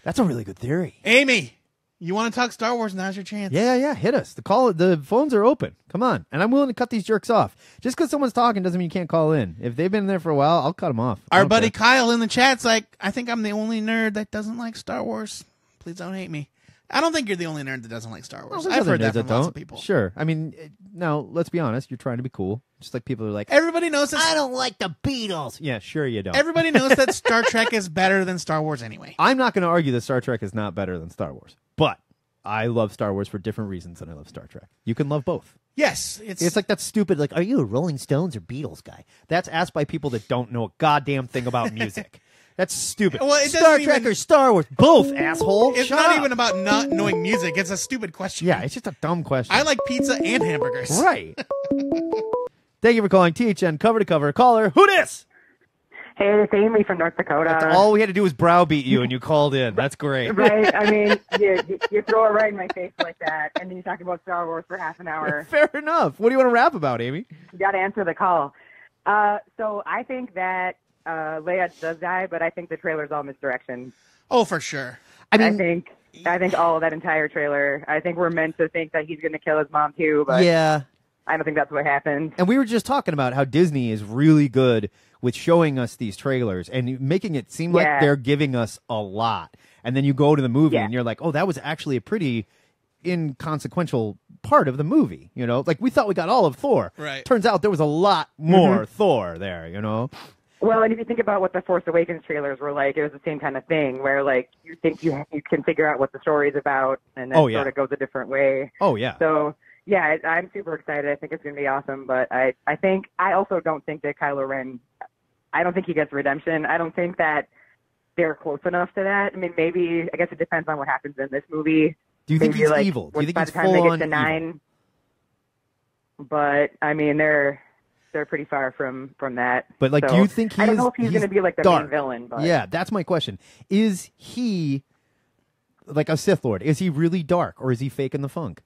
Speaker 1: That's a really good theory.
Speaker 2: Amy, you want to talk Star Wars? Now's your chance.
Speaker 1: Yeah. Hit us. The phones are open. Come on. And I'm willing to cut these jerks off. Just because someone's talking doesn't mean you can't call in. If they've been there for a while, I'll cut them off.
Speaker 2: Our buddy Kyle in the chat's like, I think I'm the only nerd that doesn't like Star Wars. Please don't hate me. I don't think you're the only nerd that doesn't like Star Wars. I've heard that from lots of people.
Speaker 1: Sure. I mean, now, let's be honest. You're trying to be cool. Just like people are like,
Speaker 2: everybody knows that.
Speaker 1: I don't like the Beatles. Yeah, sure you don't.
Speaker 2: Everybody knows that Star Trek is better than Star Wars anyway.
Speaker 1: I'm not going to argue that Star Trek is not better than Star Wars. But I love Star Wars for different reasons than I love Star Trek. You can love both.
Speaker 2: Yes.
Speaker 1: It's like that stupid, like, are you a Rolling Stones or Beatles guy? That's asked by people that don't know a goddamn thing about music. That's stupid.
Speaker 2: Well,
Speaker 1: Star Trek or Star Wars? Both, asshole.
Speaker 2: It's
Speaker 1: Shut
Speaker 2: not
Speaker 1: up.
Speaker 2: even about not knowing music. It's a stupid question.
Speaker 1: Yeah, it's just a dumb question.
Speaker 2: I like pizza and hamburgers.
Speaker 1: Right. Thank you for calling THN Cover to Cover. Caller, who dis?
Speaker 5: Hey, it's Amy from North Dakota.
Speaker 1: That's all we had to do was browbeat you, and you called in. That's great.
Speaker 5: Right? I mean, you throw it right in my face like that, and then you talk about Star Wars for half an hour.
Speaker 1: Fair enough. What do you want to rap about, Amy?
Speaker 5: You got to answer the call. So I think that Leia does die, but I think the trailer's all misdirection.
Speaker 2: Oh, for sure.
Speaker 5: I think all of that entire trailer. I think we're meant to think that he's going to kill his mom too, but
Speaker 1: yeah,
Speaker 5: I don't think that's what happened.
Speaker 1: And we were just talking about how Disney is really good with showing us these trailers and making it seem like they're giving us a lot. And then you go to the movie and you're like, oh, that was actually a pretty inconsequential part of the movie. You know, like we thought we got all of Thor.
Speaker 2: Right.
Speaker 1: Turns out there was a lot more Thor there, you know?
Speaker 5: Well, and if you think about what the Force Awakens trailers were like, it was the same kind of thing where, like, you think you can figure out what the story's about, and then sort of goes a different way.
Speaker 1: Oh, yeah.
Speaker 5: So, yeah, I'm super excited. I think it's going to be awesome, but I also don't think that Kylo Ren, I don't think he gets redemption. I don't think that they're close enough to that. I mean, maybe, I guess it depends on what happens in this movie.
Speaker 1: Do you think
Speaker 5: maybe,
Speaker 1: he's evil? Do you think
Speaker 5: by
Speaker 1: he's
Speaker 5: the time they
Speaker 1: full
Speaker 5: get
Speaker 1: on
Speaker 5: to 9,
Speaker 1: evil?
Speaker 5: But, I mean, they're pretty far from that.
Speaker 1: But, like,
Speaker 5: so,
Speaker 1: do you think he's
Speaker 5: I don't know if he's going to be, like, the
Speaker 1: dark
Speaker 5: main villain. But
Speaker 1: yeah, that's my question. Is he, like a Sith Lord, is he really dark, or is he faking the funk?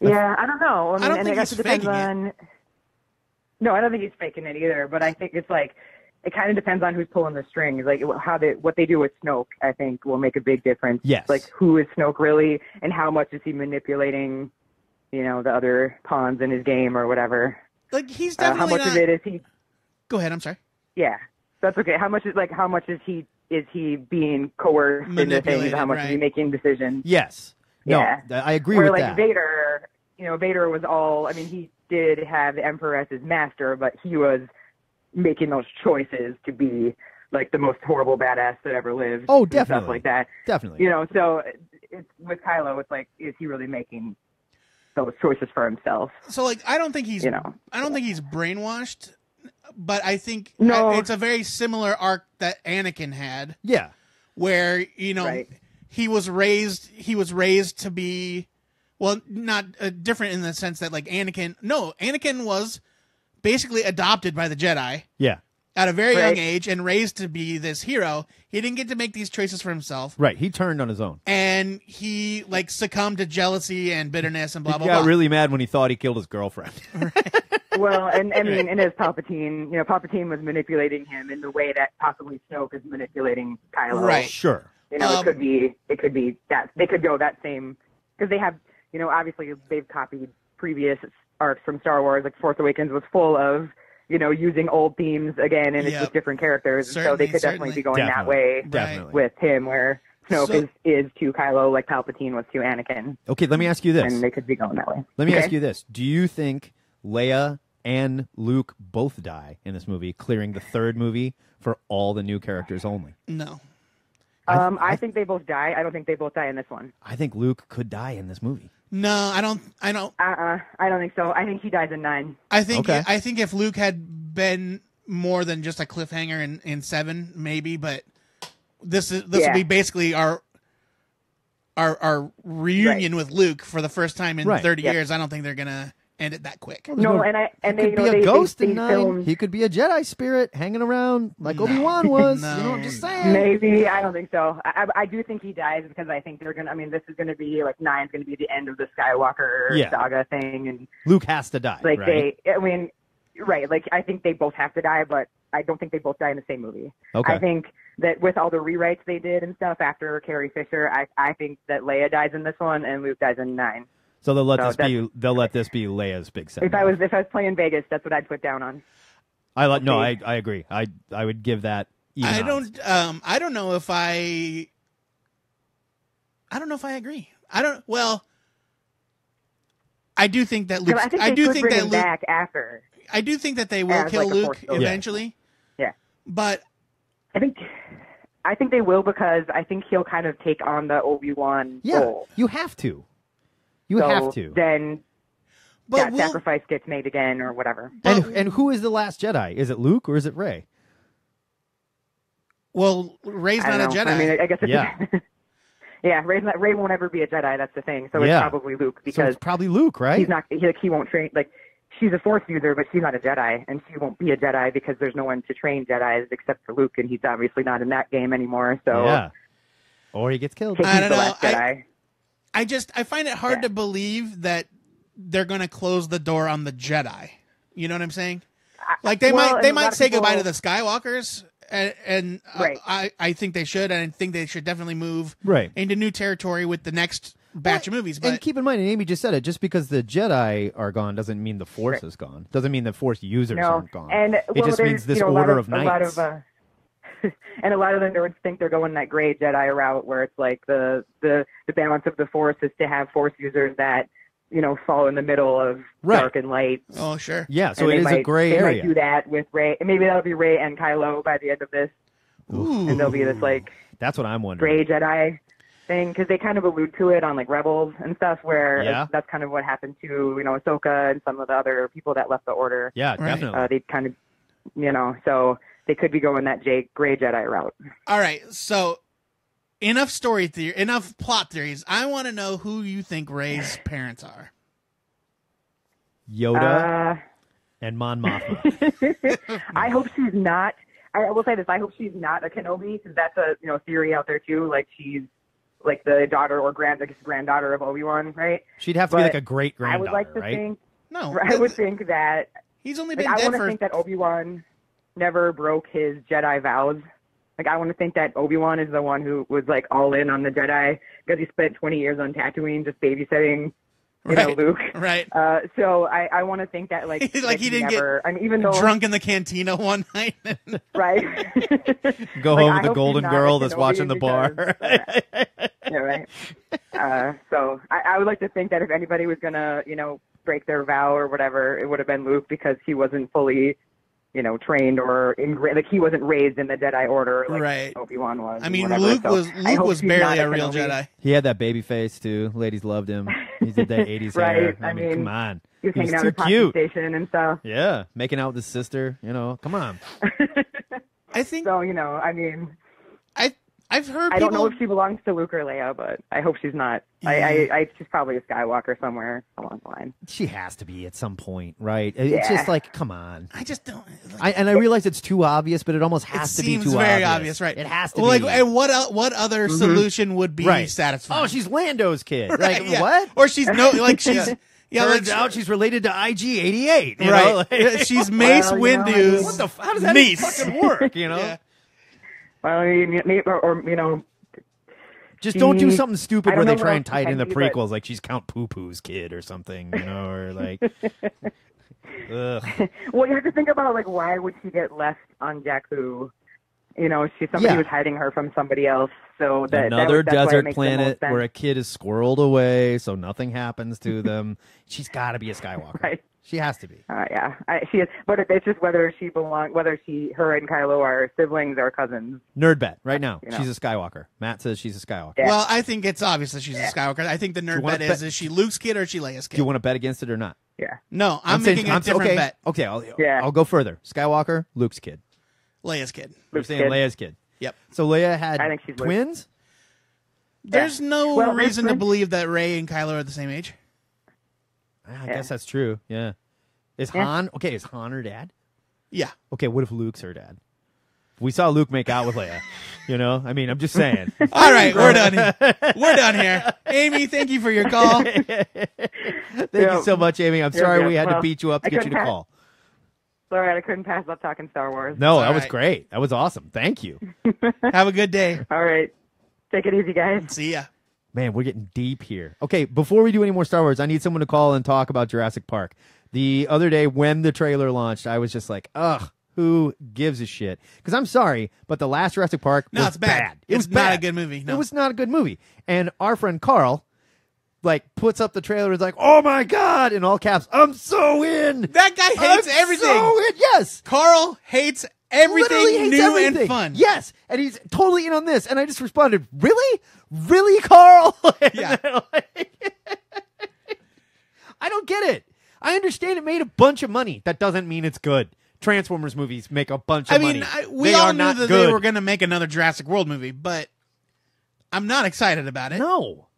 Speaker 5: Yeah, I don't know.
Speaker 2: I don't think
Speaker 5: I guess
Speaker 2: he's
Speaker 5: it depends
Speaker 2: faking
Speaker 5: on. No, I don't think he's faking it either. But I think it's like it kind of depends on who's pulling the strings. Like what they do with Snoke, I think will make a big difference.
Speaker 1: Yes.
Speaker 5: Like who is Snoke really, and how much is he manipulating, the other pawns in his game or whatever.
Speaker 2: Like he's definitely
Speaker 5: how much of it is he?
Speaker 2: Go ahead. I'm sorry.
Speaker 5: Yeah, that's okay. How much is he? Is he being coerced into things? How much is he making decisions?
Speaker 1: Yes. No,
Speaker 5: Yeah.
Speaker 1: I agree
Speaker 5: Where,
Speaker 1: with
Speaker 5: like,
Speaker 1: that.
Speaker 5: Vader, Vader was all, I mean, he did have the Emperor as his master, but he was making those choices to be, like, the most horrible badass that ever lived.
Speaker 1: Oh,
Speaker 5: and
Speaker 1: definitely.
Speaker 5: Stuff like that.
Speaker 1: Definitely.
Speaker 5: So it's, with Kylo, it's like, is he really making those choices for himself.
Speaker 2: So like, I don't think he's brainwashed, but I think it's a very similar arc that Anakin had.
Speaker 1: Yeah.
Speaker 2: Where,
Speaker 5: Right.
Speaker 2: he was raised to be, well, not different in the sense that like Anakin was basically adopted by the Jedi.
Speaker 1: Yeah.
Speaker 2: At a very young age and raised to be this hero. He didn't get to make these choices for himself.
Speaker 1: Right. He turned on his own.
Speaker 2: And he like succumbed to jealousy and bitterness and blah, blah,
Speaker 1: He got
Speaker 2: blah.
Speaker 1: really mad when he thought he killed his girlfriend.
Speaker 5: Well, and I mean, and as Palpatine, Palpatine was manipulating him in the way that possibly Snoke is manipulating Kylo.
Speaker 2: Right.
Speaker 1: Sure.
Speaker 5: It could be that they could go that same, because they have, obviously they've copied previous arcs from Star Wars. Like Force Awakens was full of, using old themes again, and it's just different characters. So they could definitely be going that way with him, where Snoke is to Kylo like Palpatine was to Anakin.
Speaker 1: Okay, let me ask you this.
Speaker 5: And they could be going that way.
Speaker 1: Let me ask you this. Do you think Leia and Luke both die in this movie, clearing the third movie for all the new characters only?
Speaker 2: No.
Speaker 5: I think they both die. I don't think they both die in this one.
Speaker 1: I think Luke could die in this movie.
Speaker 2: No, I don't.
Speaker 5: I don't think so. I think he dies in 9.
Speaker 2: I think if Luke had been more than just a cliffhanger in 7, maybe, but this will be basically our reunion with Luke for the first time in 30 years. I don't think they're gonna end it that quick.
Speaker 5: No,
Speaker 1: he could be a ghost in 9. He could be a Jedi spirit hanging around like Obi-Wan was.
Speaker 2: No.
Speaker 1: I'm just saying.
Speaker 5: Maybe. I don't think so. I do think he dies because I think they're gonna. I mean, this is gonna be like 9's gonna be the end of the Skywalker saga thing, and
Speaker 1: Luke has to die.
Speaker 5: Like
Speaker 1: right?
Speaker 5: Like I think they both have to die, but I don't think they both die in the same movie.
Speaker 1: Okay.
Speaker 5: I think that with all the rewrites they did and stuff after Carrie Fisher, I think that Leia dies in this one and Luke dies in 9.
Speaker 1: So they'll let this be Leia's big set.
Speaker 5: If I was playing Vegas, that's what I'd put down on.
Speaker 1: I agree. I would give that.
Speaker 2: I don't know if I agree. I do think that Luke.
Speaker 5: I do think that Luke back after.
Speaker 2: I do think that they will kill Luke eventually.
Speaker 5: Yeah.
Speaker 2: But
Speaker 5: I think they will, because I think he'll kind of take on the Obi-Wan role.
Speaker 1: You have to. You have to.
Speaker 5: Then that sacrifice gets made again or whatever.
Speaker 1: And who is the last Jedi? Is it Luke or is it Rey?
Speaker 2: Well, Rey's not a Jedi.
Speaker 5: I mean, I guess it's yeah, Rey won't ever be a Jedi. That's the thing. So it's probably Luke, because
Speaker 1: so it's probably Luke, right?
Speaker 5: He's not. He won't train. Like, she's a Force user, but she's not a Jedi, and she won't be a Jedi because there's no one to train Jedis except for Luke, and he's obviously not in that game anymore. So
Speaker 1: or he gets killed.
Speaker 2: I don't know.
Speaker 5: Last Jedi.
Speaker 2: I find it hard to believe that they're going to close the door on the Jedi. You know what I'm saying? Like they might say goodbye to the Skywalkers, and I think they should, and I think they should definitely move into new territory with the next batch of movies. But
Speaker 1: and keep in mind, and Amy just said it, just because the Jedi are gone doesn't mean the Force is gone. Doesn't mean the Force users aren't gone.
Speaker 5: And
Speaker 1: it just means this order of knights.
Speaker 5: And a lot of the nerds think they're going that gray Jedi route, where it's like the balance of the Force is to have Force users that fall in the middle of dark and light.
Speaker 2: Oh, sure.
Speaker 1: Yeah, so it is a gray area.
Speaker 5: They might do that with Rey, and maybe that'll be Rey and Kylo by the end of this.
Speaker 1: Ooh.
Speaker 5: And there'll be this
Speaker 1: that's what I'm wondering.
Speaker 5: Gray Jedi thing, because they kind of allude to it on like Rebels and stuff, where that's kind of what happened to Ahsoka and some of the other people that left the Order.
Speaker 1: Yeah, definitely.
Speaker 5: They kind of so. They could be going that Gray Jedi route.
Speaker 2: All right, so enough plot theories. I want to know who you think Rey's parents are.
Speaker 1: Yoda and Mon Mothma.
Speaker 5: I hope she's not. I will say this: I hope she's not a Kenobi, because that's a theory out there too. Like she's like the daughter or granddaughter of Obi-Wan, right?
Speaker 1: She'd have to be like a great granddaughter,
Speaker 5: I would like to
Speaker 1: right?
Speaker 5: think.
Speaker 2: No,
Speaker 5: I would think that
Speaker 2: he's only been
Speaker 5: dead
Speaker 2: for.
Speaker 5: I want to think that Obi-Wan never broke his Jedi vows. Like, I want to think that Obi-Wan is the one who was like all in on the Jedi, because he spent 20 years on Tatooine just babysitting, Luke.
Speaker 2: Right.
Speaker 5: So I want to think that
Speaker 2: he didn't
Speaker 5: never,
Speaker 2: get
Speaker 5: even though,
Speaker 2: drunk in the cantina one night.
Speaker 5: Right.
Speaker 1: Go home with the golden girl that's watching the bar.
Speaker 5: Yeah, right. So I would like to think that if anybody was gonna, break their vow or whatever, it would have been Luke, because he wasn't fully trained or like he wasn't raised in the Jedi Order like Obi-Wan was.
Speaker 2: I mean,
Speaker 5: whatever.
Speaker 2: Luke was barely a real
Speaker 5: Kenobi.
Speaker 2: Jedi.
Speaker 1: He had that baby face too. Ladies loved him. He did that 80s
Speaker 5: Right,
Speaker 1: hair.
Speaker 5: I mean,
Speaker 1: come on.
Speaker 5: He was hanging out
Speaker 1: too
Speaker 5: at the
Speaker 1: cute.
Speaker 5: station and stuff.
Speaker 1: Yeah, making out with his sister. Come on.
Speaker 2: I think
Speaker 5: So, I mean,
Speaker 2: I've heard
Speaker 5: I
Speaker 2: people.
Speaker 5: don't know if she belongs to Luke or Leia, but I hope she's not. She's probably a Skywalker somewhere along the line.
Speaker 1: She has to be at some point, right? It's just like, come on.
Speaker 2: I just don't.
Speaker 1: I realize it's too obvious, but it almost has to be
Speaker 2: seems
Speaker 1: too
Speaker 2: very
Speaker 1: obvious.
Speaker 2: right?
Speaker 1: It has to
Speaker 2: well,
Speaker 1: be.
Speaker 2: Like, and what other solution would be
Speaker 1: Right.
Speaker 2: satisfying?
Speaker 1: Oh, she's Lando's kid.
Speaker 2: Right,
Speaker 1: Like,
Speaker 2: yeah.
Speaker 1: what?
Speaker 2: Or she's she's
Speaker 1: Turns out she's related to IG-88. You know?
Speaker 2: right.
Speaker 1: Like,
Speaker 2: She's Mace
Speaker 5: Well,
Speaker 2: Windu's
Speaker 1: what the? How does that
Speaker 2: niece.
Speaker 1: even fucking work?
Speaker 2: Yeah.
Speaker 5: Well, I mean,
Speaker 1: Just don't do
Speaker 5: She-
Speaker 1: something stupid
Speaker 5: I
Speaker 1: where
Speaker 5: don't
Speaker 1: they
Speaker 5: know
Speaker 1: try
Speaker 5: what
Speaker 1: and tie it in the
Speaker 5: else she can be,
Speaker 1: prequels, like she's Count Poo Poo's kid or something, or like. Ugh.
Speaker 5: well, you have to think about like why would she get left on Jakku? Somebody
Speaker 1: Yeah.
Speaker 5: was hiding her from somebody else. So
Speaker 1: Another
Speaker 5: that's why it
Speaker 1: desert
Speaker 5: makes the most
Speaker 1: planet
Speaker 5: sense.
Speaker 1: where a kid is squirreled away, so nothing happens to them. She's got to be a Skywalker.
Speaker 5: Right.
Speaker 1: She has to be.
Speaker 5: Yeah, she is. But it's just whether her and Kylo are siblings or cousins.
Speaker 1: Nerd bet right now.
Speaker 5: You know.
Speaker 1: She's a Skywalker. Matt says she's a Skywalker.
Speaker 5: Yeah.
Speaker 2: Well, I think it's obvious that she's a Skywalker. I think the nerd
Speaker 1: wanna
Speaker 2: bet
Speaker 1: bet-
Speaker 2: is she Luke's kid or is she Leia's kid?
Speaker 1: Do you want to bet against it or not?
Speaker 5: Yeah.
Speaker 2: No, I'm
Speaker 1: saying-
Speaker 2: making a different
Speaker 1: okay,
Speaker 2: bet.
Speaker 1: Okay,
Speaker 5: Yeah.
Speaker 1: I'll go further. Skywalker, Luke's kid.
Speaker 2: Leia's kid.
Speaker 1: You're
Speaker 5: Luke's
Speaker 1: saying
Speaker 5: kid.
Speaker 1: Leia's kid.
Speaker 2: Yep.
Speaker 1: So Leia had
Speaker 5: I think she's Luke.
Speaker 1: twins?
Speaker 2: There's no
Speaker 5: Well,
Speaker 2: reason to
Speaker 5: there's-
Speaker 2: believe that Rey and Kylo are the same age.
Speaker 1: I guess that's true. Yeah. Is Han her dad?
Speaker 2: Yeah.
Speaker 1: Okay, what if Luke's her dad? We saw Luke make out with Leia. I mean, I'm just saying.
Speaker 2: All right, we're done. We're done here. Amy, thank you for your call.
Speaker 1: Thank you so much, Amy. I'm sorry
Speaker 5: yeah.
Speaker 1: we had to
Speaker 5: Well,
Speaker 1: beat you up to
Speaker 5: I
Speaker 1: get you
Speaker 5: couldn't
Speaker 1: to
Speaker 5: pass-
Speaker 1: call.
Speaker 5: Sorry, I couldn't pass up talking Star Wars.
Speaker 1: No, that
Speaker 2: all
Speaker 1: was
Speaker 2: right.
Speaker 1: great. That was awesome. Thank you.
Speaker 2: Have a good day.
Speaker 5: All right. Take it easy, guys.
Speaker 2: See ya.
Speaker 1: Man, we're getting deep here. Okay, before we do any more Star Wars, I need someone to call and talk about Jurassic Park. The other day when the trailer launched, I was just like, ugh, who gives a shit? Because I'm sorry, but the last Jurassic Park
Speaker 2: No,
Speaker 1: was
Speaker 2: it's bad.
Speaker 1: It
Speaker 2: It's
Speaker 1: was
Speaker 2: not
Speaker 1: bad.
Speaker 2: a good movie. No.
Speaker 1: It was not a good movie. And our friend Carl, puts up the trailer and is like, oh my God, in all caps, I'm so in.
Speaker 2: That guy hates
Speaker 1: I'm
Speaker 2: everything.
Speaker 1: So in. Yes.
Speaker 2: Carl hates everything
Speaker 1: Literally hates
Speaker 2: new
Speaker 1: everything.
Speaker 2: and fun.
Speaker 1: Yes, and he's totally in on this. And I just responded, really? Really, Carl?
Speaker 2: Yeah.
Speaker 1: I don't get it. I understand it made a bunch of money. That doesn't mean it's good. Transformers movies make a bunch of money.
Speaker 2: We
Speaker 1: They
Speaker 2: all
Speaker 1: are
Speaker 2: knew
Speaker 1: not
Speaker 2: that
Speaker 1: good.
Speaker 2: they were going to make another Jurassic World movie, but I'm not excited about it.
Speaker 1: No.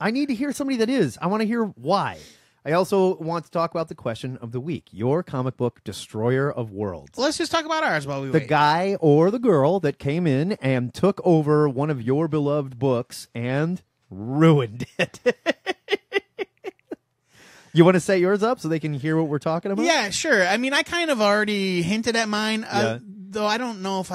Speaker 1: I need to hear somebody that is. I want to hear why. I also want to talk about the question of the week. Your comic book destroyer of worlds.
Speaker 2: Let's just talk about ours while we
Speaker 1: The
Speaker 2: wait.
Speaker 1: guy or the girl that came in and took over one of your beloved books and ruined it. You want to set yours up so they can hear what we're talking about?
Speaker 2: Yeah, sure. I mean, I kind of already hinted at mine,
Speaker 1: Yeah.
Speaker 2: though I don't know if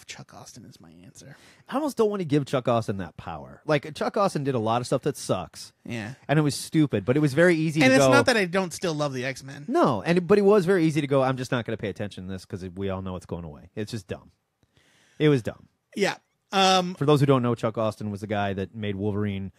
Speaker 2: Chuck Austin is my answer.
Speaker 1: I almost don't want to give Chuck Austin that power. Like, Chuck Austin did a lot of stuff that sucks.
Speaker 2: Yeah.
Speaker 1: And it was stupid, but it was very easy
Speaker 2: And
Speaker 1: to
Speaker 2: it's
Speaker 1: go.
Speaker 2: not that I don't still love the X-Men.
Speaker 1: No, but it was very easy to go, I'm just not going to pay attention to this because we all know it's going away. It's just dumb. It was dumb.
Speaker 2: Yeah.
Speaker 1: For those who don't know, Chuck Austin was the guy that made Wolverine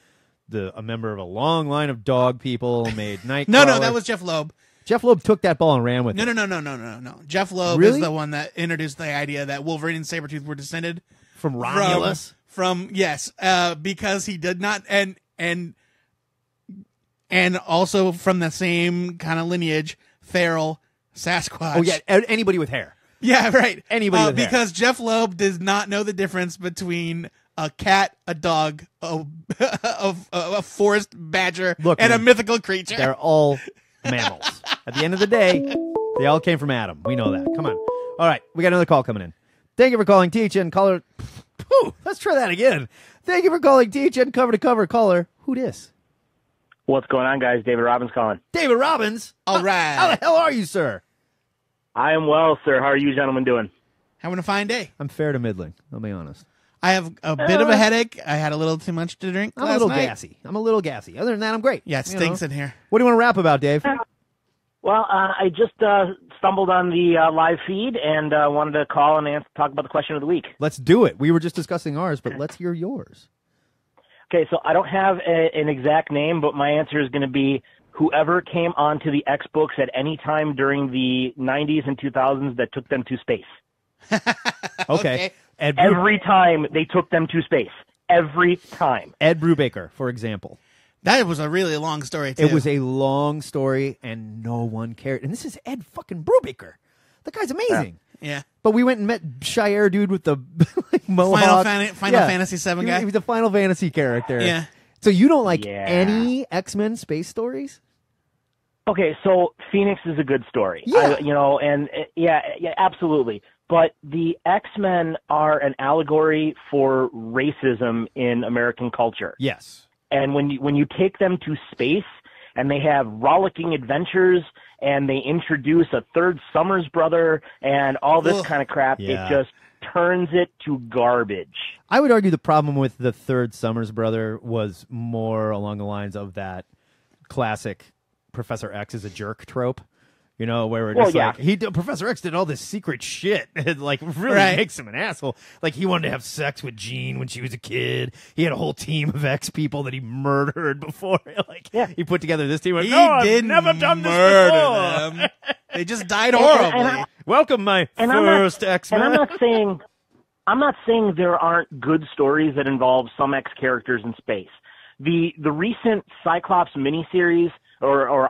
Speaker 1: a member of a long line of dog people, made Nightcrawler.
Speaker 2: No, that was Jeff Loeb.
Speaker 1: Jeff Loeb took that ball and ran with
Speaker 2: No.
Speaker 1: it.
Speaker 2: Jeff Loeb
Speaker 1: Really?
Speaker 2: is the one that introduced the idea that Wolverine and Sabretooth were descended
Speaker 1: From Romulus?
Speaker 2: because he did not and also from the same kind of lineage, feral Sasquatch.
Speaker 1: Oh, yeah, anybody with hair.
Speaker 2: Yeah, right.
Speaker 1: Anybody with hair.
Speaker 2: because Jeff Loeb does not know the difference between a cat, a dog, a forest badger,
Speaker 1: Look,
Speaker 2: and
Speaker 1: man,
Speaker 2: a mythical creature.
Speaker 1: They're all mammals. At the end of the day, they all came from Adam. We know that. Come on. All right, we got another call coming in. Thank you for calling THN caller. Let's try that again. Thank you for calling THN cover to cover caller. Who dis?
Speaker 6: What's going on, guys? David Robbins calling.
Speaker 1: David Robbins.
Speaker 2: All right.
Speaker 1: How the hell are you, sir?
Speaker 6: I am well, sir. How are you gentlemen doing?
Speaker 2: Having a fine day.
Speaker 1: I'm fair to middling. I'll be honest.
Speaker 2: I have a bit of a headache. I had a little too much to drink
Speaker 1: I'm
Speaker 2: last
Speaker 1: a little
Speaker 2: night.
Speaker 1: gassy. Other than that, I'm great.
Speaker 2: Yeah, it
Speaker 1: You
Speaker 2: stinks
Speaker 1: know.
Speaker 2: in here.
Speaker 1: What do you want to rap about, Dave?
Speaker 6: Well, I just stumbled on the live feed and wanted to call and talk about the question of the week.
Speaker 1: Let's do it. We were just discussing ours, but let's hear yours.
Speaker 6: Okay, so I don't have an exact name, but my answer is going to be whoever came onto the X books at any time during the 90s and 2000s that took them to space.
Speaker 1: Okay. Ed,
Speaker 6: Every time they took them to space. Every time.
Speaker 1: Ed Brubaker, for example.
Speaker 2: That was a really long story, too.
Speaker 1: It was a long story, and no one cared. And this is Ed fucking Brubaker. The guy's amazing.
Speaker 2: Yeah.
Speaker 1: But we went and met Shire dude with the like, mohawk.
Speaker 2: Final Fantasy VII guy.
Speaker 1: He was the Final Fantasy character.
Speaker 2: Yeah.
Speaker 1: So you don't like any X-Men space stories?
Speaker 6: Okay, so Phoenix is a good story.
Speaker 1: Yeah.
Speaker 6: Yeah, absolutely. But the X-Men are an allegory for racism in American culture.
Speaker 1: Yes.
Speaker 6: And when you take them to space and they have rollicking adventures and they introduce a third Summers brother and all this kind of crap,
Speaker 1: Yeah.
Speaker 6: it just turns it to garbage.
Speaker 1: I would argue the problem with the third Summers brother was more along the lines of that classic Professor X is a jerk trope. You know, where we're just Professor X did all this secret shit and like really makes him an asshole. Like he wanted to have sex with Jean when she was a kid. He had a whole team of X people that he murdered before. He put together this team. I've never done this before.
Speaker 2: Them. They just died horribly.
Speaker 1: Welcome, my first X-Men.
Speaker 6: And I'm not saying there aren't good stories that involve some X characters in space. The recent Cyclops miniseries or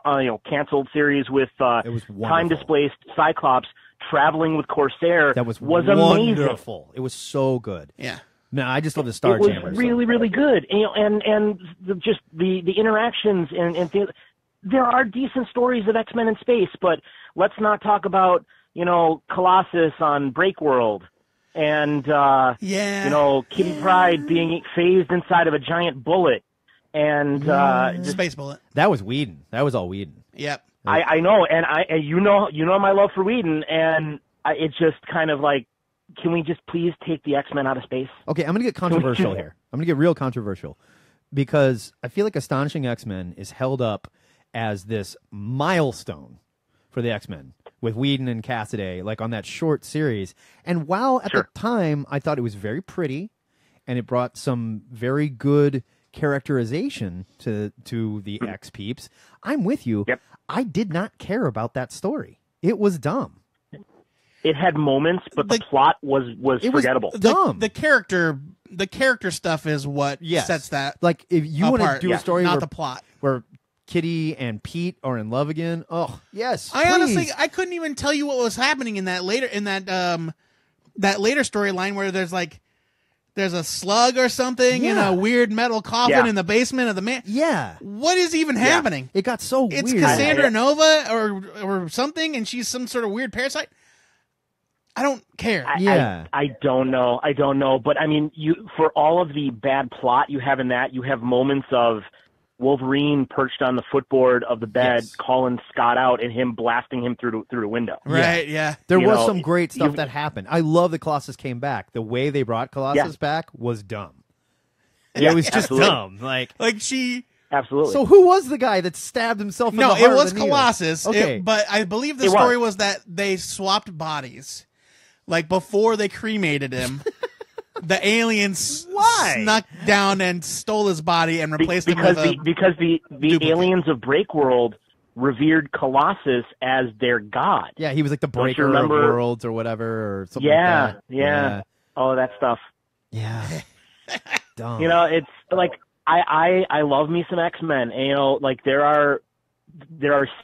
Speaker 6: canceled series with time displaced Cyclops traveling with Corsair
Speaker 1: that was
Speaker 6: wonderful.
Speaker 1: Amazing. It was so good.
Speaker 2: Yeah.
Speaker 1: No, I just love the Star Chamber.
Speaker 6: It was really, really good. And just the interactions and things. There are decent stories of X-Men in space, but let's not talk about, Colossus on Breakworld and, Kitty Pryde being phased inside of a giant bullet. And
Speaker 2: Space Bullet.
Speaker 1: That was Whedon. That was all Whedon.
Speaker 2: Yep.
Speaker 6: I know, and you know my love for Whedon, and it's just kind of like, can we just please take the X-Men out of space?
Speaker 1: Okay, I'm going to get controversial here. I'm going to get real controversial because I feel like Astonishing X-Men is held up as this milestone for the X-Men with Whedon and Cassidy, like on that short series. And while at the time I thought it was very pretty and it brought some very good characterization to the X peeps, I'm with you.
Speaker 6: Yep.
Speaker 1: I did not care about that story. It was dumb.
Speaker 6: It had moments, but the plot was forgettable.
Speaker 1: Dumb.
Speaker 2: The character stuff is what sets that.
Speaker 1: Like if you want to
Speaker 2: apart.
Speaker 1: do a story
Speaker 2: not
Speaker 1: where,
Speaker 2: the plot,
Speaker 1: where Kitty and Pete are in love again. Oh yes,
Speaker 2: honestly I couldn't even tell you what was happening in that later storyline where there's a slug or something in a weird metal coffin in the basement of the man.
Speaker 1: Yeah.
Speaker 2: What is even happening?
Speaker 1: It got so weird.
Speaker 2: It's Cassandra Nova or something, and she's some sort of weird parasite. I don't care.
Speaker 6: I don't know. But I mean, for all of the bad plot you have in that, you have moments of Wolverine perched on the footboard of the bed, calling Scott out, and him blasting him through the window.
Speaker 2: Right? Yeah.
Speaker 1: There was some great stuff that happened. I love that Colossus came back. The way they brought Colossus back was dumb. It was just dumb. Like
Speaker 2: she.
Speaker 6: Absolutely.
Speaker 1: So who was the guy that stabbed himself in the heart?
Speaker 2: No, it was
Speaker 1: with a needle?
Speaker 2: Colossus.
Speaker 1: Okay.
Speaker 2: But I believe the story was that they swapped bodies. Like before they cremated him. The aliens snuck down and stole his body and replaced him with
Speaker 6: because the aliens of Breakworld revered Colossus as their god.
Speaker 1: Yeah, he was like the breaker of worlds or whatever or something like that.
Speaker 6: Yeah. All that stuff.
Speaker 1: Yeah. Dumb.
Speaker 6: It's like I love me some X-Men. And, like there are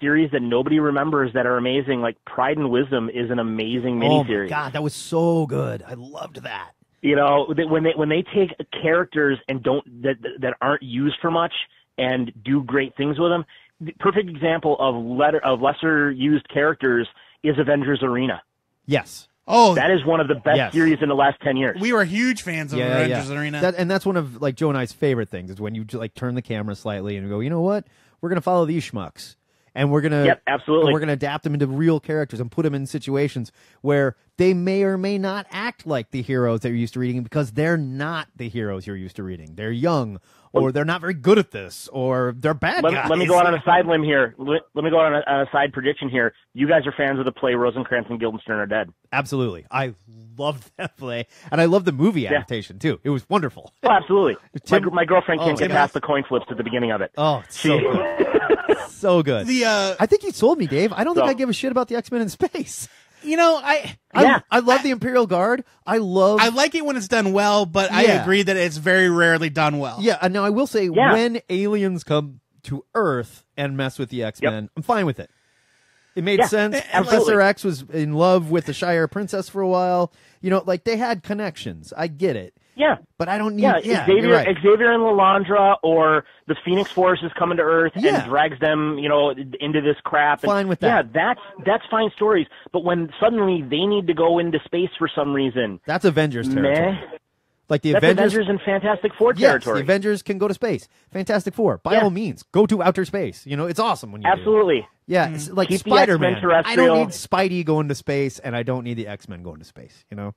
Speaker 6: series that nobody remembers that are amazing. Like Pride and Wisdom is an amazing miniseries.
Speaker 1: Oh my God, that was so good. I loved that.
Speaker 6: When they take characters and that aren't used for much and do great things with them. The perfect example of lesser used characters is Avengers Arena.
Speaker 1: Yes.
Speaker 2: Oh,
Speaker 6: that is one of the best series in the last 10 years.
Speaker 2: We were huge fans of Avengers Arena.
Speaker 1: And that's one of like Joe and I's favorite things is when you like turn the camera slightly and go, you know what? We're going to follow these schmucks. And we're gonna adapt them into real characters and put them in situations where they may or may not act like the heroes that you're used to reading because they're not the heroes you're used to reading. They're young, or they're not very good at this, or they're bad guys.
Speaker 6: Let me go out on a side limb here. Let me go out on a side prediction here. You guys are fans of the play Rosencrantz and Guildenstern Are Dead.
Speaker 1: Absolutely, I loved that play, and I loved the movie adaptation too. It was wonderful.
Speaker 6: Oh, absolutely. My girlfriend can't get past the coin flips at the beginning of it.
Speaker 1: Oh, it's so good. So good. I think you sold me, Dave. I don't think I give a shit about the X-Men in space. I love the Imperial Guard. I
Speaker 2: like it when it's done well, but I agree that it's very rarely done well.
Speaker 1: Yeah, and now I will say when aliens come to Earth and mess with the X-Men, I'm fine with it. It made sense. Professor X was in love with the Shire princess for a while. Like they had connections. I get it.
Speaker 6: Yeah.
Speaker 1: But I don't need
Speaker 6: Xavier and Lalandra or the Phoenix Force is coming to Earth and drags them, into this crap.
Speaker 1: Fine with that.
Speaker 6: Yeah, that's fine stories. But when suddenly they need to go into space for some reason.
Speaker 1: That's Avengers territory. Like the
Speaker 6: That's Avengers and Fantastic Four territory.
Speaker 1: Yes, the Avengers can go to space. Fantastic Four, by all means, go to outer space. It's awesome when you
Speaker 6: Absolutely.
Speaker 1: do. Yeah, it's like
Speaker 6: Keep
Speaker 1: Spider-Man.
Speaker 6: the X-Men
Speaker 1: I don't need Spidey going to space, and I don't need the X-Men going to space.
Speaker 6: I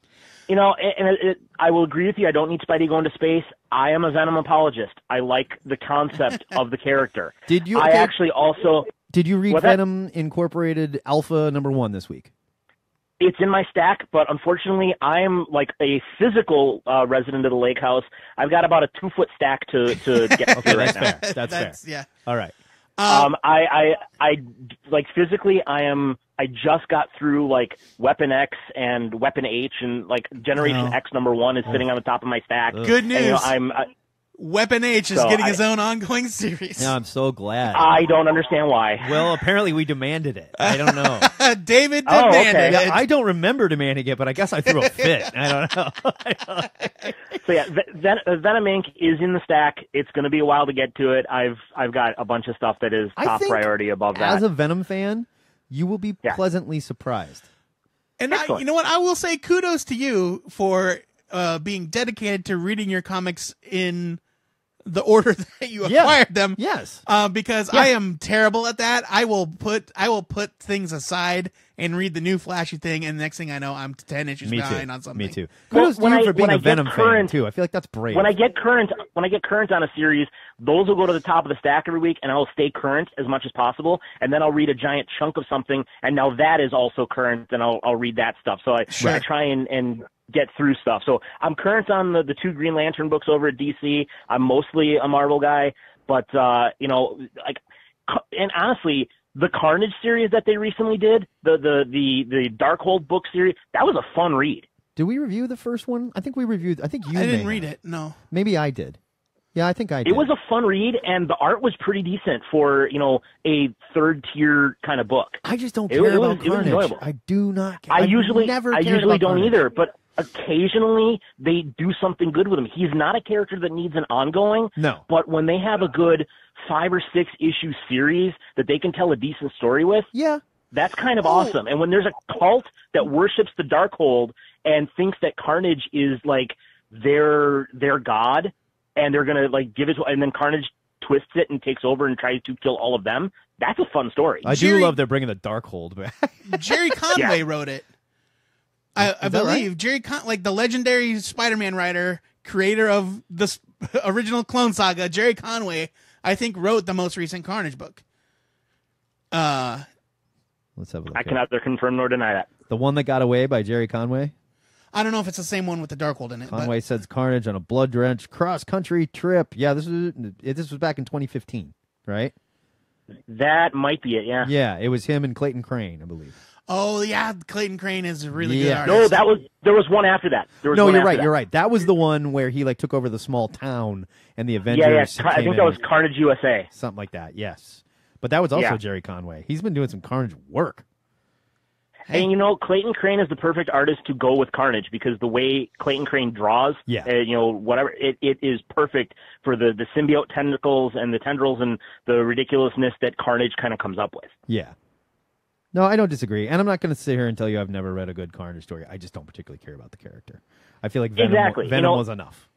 Speaker 6: will agree with you. I don't need Spidey going to space. I am a Venom apologist. I like the concept of the character.
Speaker 1: Did you read Venom Incorporated Alpha #1 this week?
Speaker 6: It's in my stack, but unfortunately, I am like a physical resident of the lake house. I've got about a 2-foot stack to get
Speaker 1: okay,
Speaker 6: to right now.
Speaker 1: Fair. That's fair.
Speaker 2: Yeah.
Speaker 1: All right.
Speaker 6: I like physically, I just got through like Weapon X and Weapon H, and like Generation X #1 is sitting on the top of my stack.
Speaker 2: Good news.
Speaker 6: And,
Speaker 2: Weapon H is getting his own ongoing series.
Speaker 1: Yeah, I'm so glad.
Speaker 6: I don't understand why.
Speaker 1: Well, apparently we demanded it. I don't know.
Speaker 2: David demanded it.
Speaker 1: Yeah, I don't remember demanding it, but I guess I threw a fit. I don't know.
Speaker 6: So yeah, Venom Inc. is in the stack. It's going to be a while to get to it. I've got a bunch of stuff that is top priority above that.
Speaker 1: As a Venom fan, you will be pleasantly surprised.
Speaker 2: And you know what? I will say kudos to you for being dedicated to reading your comics in the order that you acquired them.
Speaker 1: Yes.
Speaker 2: Because I am terrible at that. I will put things aside and read the new flashy thing, and the next thing I know, I'm 10 issues behind on something.
Speaker 1: Me too. Kudos to you for being a Venom fan too. I feel like that's brave.
Speaker 6: When I get current on a series, those will go to the top of the stack every week, and I'll stay current as much as possible. And then I'll read a giant chunk of something, and now that is also current, and I'll read that stuff. So I try and get through stuff. So I'm current on the 2 Green Lantern books over at DC. I'm mostly a Marvel guy, but and honestly, the Carnage series that they recently did, the Darkhold book series, that was a fun read.
Speaker 1: Did we review the first one? I think we reviewed. I think you.
Speaker 2: I didn't read it. No.
Speaker 1: Maybe I did. Yeah, I think I did.
Speaker 6: It was a fun read, and the art was pretty decent for a 3rd tier kind of book.
Speaker 1: I just don't care about Carnage.
Speaker 6: It was enjoyable.
Speaker 1: I do not.
Speaker 6: I usually don't
Speaker 1: Carnage.
Speaker 6: either, but occasionally they do something good with him. He's not a character that needs an ongoing.
Speaker 1: No.
Speaker 6: But when they have a good 5 or 6 issue series that they can tell a decent story with, that's kind of awesome. And when there's a cult that worships the Darkhold and thinks that Carnage is like their god, and they're gonna like give it to, and then Carnage twists it and takes over and tries to kill all of them, that's a fun story.
Speaker 1: I do love they're bringing the Darkhold back.
Speaker 2: Jerry Conway wrote it. I believe right? Jerry like the legendary Spider-Man writer, creator of the original Clone Saga, Jerry Conway, I think wrote the most recent Carnage book.
Speaker 1: Let's have a look.
Speaker 6: I can neither confirm nor deny that.
Speaker 1: The one that got away by Jerry Conway?
Speaker 2: I don't know if it's the same one with the Darkhold in it.
Speaker 1: Conway sends Carnage on a blood-drenched cross-country trip. Yeah, this was back in 2015, right?
Speaker 6: That might be it, yeah.
Speaker 1: Yeah, it was him and Clayton Crane, I believe.
Speaker 2: Oh, yeah, Clayton Crane is a really good artist.
Speaker 6: No, there was one after that.
Speaker 1: You're right. That was the one where he took over the small town and the Avengers
Speaker 6: I think that was Carnage USA.
Speaker 1: Something like that, yes. But that was also Jerry Conway. He's been doing some Carnage work.
Speaker 6: Hey. And Clayton Crane is the perfect artist to go with Carnage because the way Clayton Crane draws, whatever, it is perfect for the symbiote tentacles and the tendrils and the ridiculousness that Carnage kind of comes up with.
Speaker 1: Yeah. No, I don't disagree. And I'm not going to sit here and tell you I've never read a good Carnage story. I just don't particularly care about the character. I feel like Venom was enough.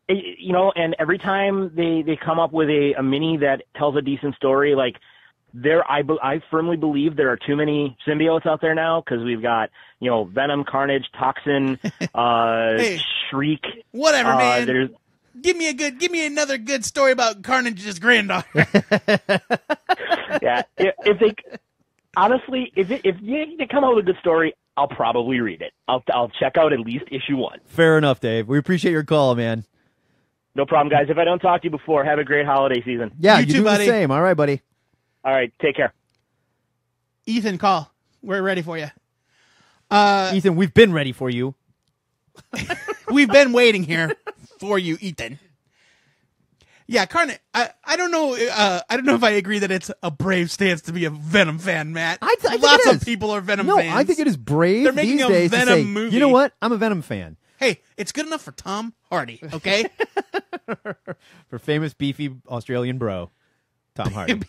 Speaker 6: And every time they come up with a mini that tells a decent story, like I firmly believe there are too many symbiotes out there now because we've got Venom, Carnage, Toxin, Shriek.
Speaker 2: Whatever, man. Give me another good story about Carnage's granddaughter.
Speaker 6: Yeah, if you come up with a good story, I'll probably read it. I'll check out at least issue 1.
Speaker 1: Fair enough, Dave. We appreciate your call, man.
Speaker 6: No problem, guys. If I don't talk to you before, have a great holiday season.
Speaker 1: Yeah,
Speaker 2: you too,
Speaker 1: do
Speaker 2: buddy.
Speaker 1: The same. All right, buddy.
Speaker 6: All right, take care.
Speaker 2: Ethan, call. We're ready for you.
Speaker 1: Ethan, we've been ready for you.
Speaker 2: We've been waiting here for you, Ethan. Yeah, Carnage. I don't know. I don't know if I agree that it's a brave stance to be a Venom fan, Matt.
Speaker 1: I think
Speaker 2: Lots
Speaker 1: it
Speaker 2: of
Speaker 1: is.
Speaker 2: people are Venom
Speaker 1: No,
Speaker 2: fans.
Speaker 1: I think it is brave
Speaker 2: They're making
Speaker 1: these
Speaker 2: a
Speaker 1: days
Speaker 2: Venom
Speaker 1: to say,
Speaker 2: movie.
Speaker 1: you know what? I'm a Venom fan.
Speaker 2: Hey, it's good enough for Tom Hardy, okay?
Speaker 1: For famous, beefy Australian bro, Tom Hardy.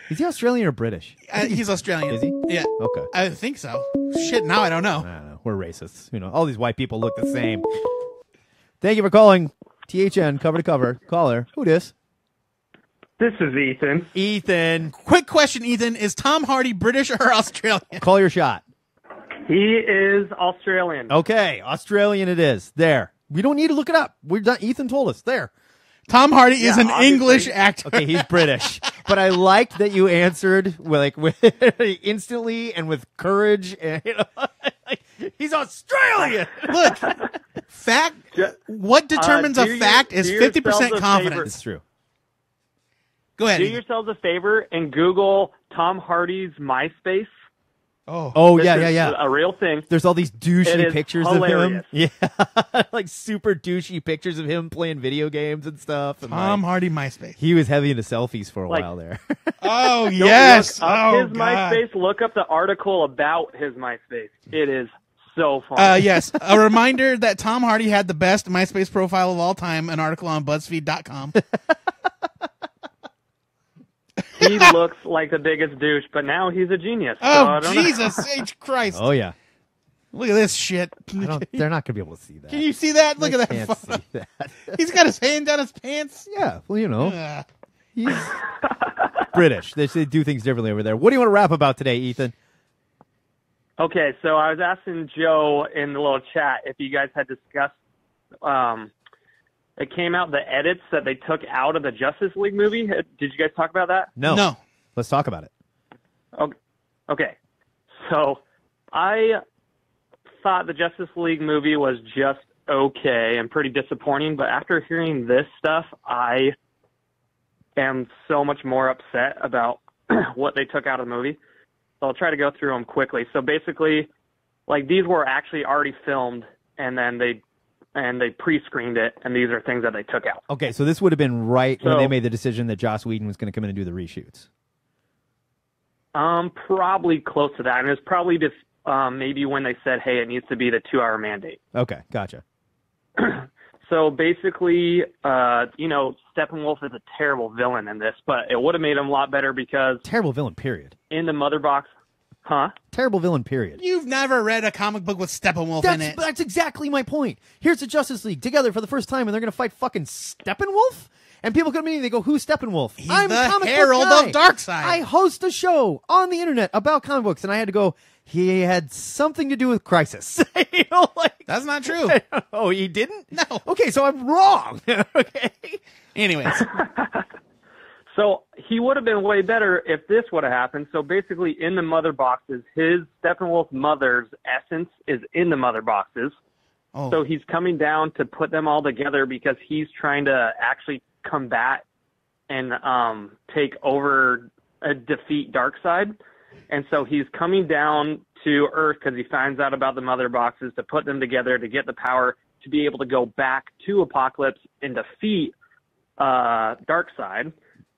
Speaker 1: Is he Australian or British?
Speaker 2: He's Australian.
Speaker 1: Is he?
Speaker 2: Yeah.
Speaker 1: Okay.
Speaker 2: I think so. Shit, now I don't know.
Speaker 1: I don't know. We're racists. You know, all these white people look the same. Thank you for calling THN cover to cover. Caller, who dis?
Speaker 7: This is Ethan.
Speaker 1: Ethan.
Speaker 2: Quick question, Ethan. Is Tom Hardy British or Australian?
Speaker 1: Call your shot.
Speaker 7: He is Australian.
Speaker 1: Okay, Australian it is. There. We don't need to look it up. We're done. Ethan told us. There.
Speaker 2: Tom Hardy is an
Speaker 7: obviously.
Speaker 2: English actor.
Speaker 1: Okay, he's British. But I liked that you answered with instantly and with courage. And, he's Australian.
Speaker 2: Look, fact. What determines a fact is
Speaker 7: do
Speaker 2: 50%
Speaker 7: yourselves a
Speaker 2: confidence.
Speaker 1: It's true.
Speaker 2: Go ahead.
Speaker 7: Do
Speaker 2: Ethan.
Speaker 7: yourselves a favor and Google Tom Hardy's MySpace.
Speaker 1: Oh,
Speaker 7: This
Speaker 1: yeah,
Speaker 7: is
Speaker 1: yeah, yeah.
Speaker 7: a real thing.
Speaker 1: There's all these
Speaker 7: It
Speaker 1: douchey
Speaker 7: is
Speaker 1: pictures
Speaker 7: hilarious.
Speaker 1: of him. Yeah. Like super douchey pictures of him playing video games and stuff. And
Speaker 2: Tom
Speaker 1: like,
Speaker 2: Hardy MySpace.
Speaker 1: he was heavy into selfies for a
Speaker 7: Like-
Speaker 1: while there.
Speaker 2: Oh,
Speaker 7: Don't
Speaker 2: yes.
Speaker 7: Look up
Speaker 2: Oh,
Speaker 7: his
Speaker 2: God.
Speaker 7: MySpace. Look up the article about his MySpace. It is so funny.
Speaker 2: Yes. A reminder that Tom Hardy had the best MySpace profile of all time, an article on BuzzFeed.com.
Speaker 7: He looks like the biggest douche, but now he's a genius. So I
Speaker 2: Oh,
Speaker 7: don't know.
Speaker 2: Jesus H. Christ.
Speaker 1: Oh, yeah.
Speaker 2: Look at this shit.
Speaker 1: They're not going to be able to see that.
Speaker 2: Can you see that? Look
Speaker 1: They
Speaker 2: at
Speaker 1: can't
Speaker 2: that.
Speaker 1: see that.
Speaker 2: He's got his hand down his pants.
Speaker 1: Yeah, well, you know,
Speaker 2: Ugh.
Speaker 1: he's British. They do things differently over there. What do you want to rap about today, Ethan?
Speaker 7: Okay, so I was asking Joe in the little chat if you guys had discussed. It came out the edits that they took out of the Justice League movie. Did you guys talk about that?
Speaker 2: No.
Speaker 1: Let's talk about it.
Speaker 7: Okay, so I thought the Justice League movie was just okay and pretty disappointing, but after hearing this stuff, I am so much more upset about what they took out of the movie. So I'll try to go through them quickly. So basically, like, these were actually already filmed, and then they pre-screened it, and these are things that they took out.
Speaker 1: Okay, so this would have been right when
Speaker 7: So-
Speaker 1: they made the decision that Joss Whedon was going to come in and do the reshoots.
Speaker 7: Probably close to that, and it's probably just maybe when they said, "Hey, it needs to be the 2-hour mandate."
Speaker 1: Okay, gotcha.
Speaker 7: So basically, Steppenwolf is a terrible villain in this, but it would have made him a lot better because
Speaker 1: Terrible villain, period.
Speaker 7: in the mother box,
Speaker 1: Terrible villain, period.
Speaker 2: You've never read a comic book with Steppenwolf in it.
Speaker 1: That's exactly my point. Here's the Justice League together for the first time, and they're going to fight fucking Steppenwolf? And people come to me and they go, who's Steppenwolf?
Speaker 2: He's
Speaker 1: I'm
Speaker 2: the
Speaker 1: a comic
Speaker 2: herald
Speaker 1: book guy.
Speaker 2: of Darkseid.
Speaker 1: I host a show on the internet about comic books, and I had to go, he had something to do with Crisis. You know, like,
Speaker 2: That's not true.
Speaker 1: oh, he didn't?
Speaker 2: No.
Speaker 1: Okay, so I'm wrong. Okay.
Speaker 2: Anyways.
Speaker 7: So he would have been way better if this would have happened. So basically, in the mother boxes, his Steppenwolf mother's essence is in the mother boxes.
Speaker 2: Oh.
Speaker 7: So he's coming down to put them all together because he's trying to actually combat and take over, defeat Darkseid. And so he's coming down to Earth because he finds out about the mother boxes to put them together to get the power to be able to go back to Apocalypse and defeat Darkseid.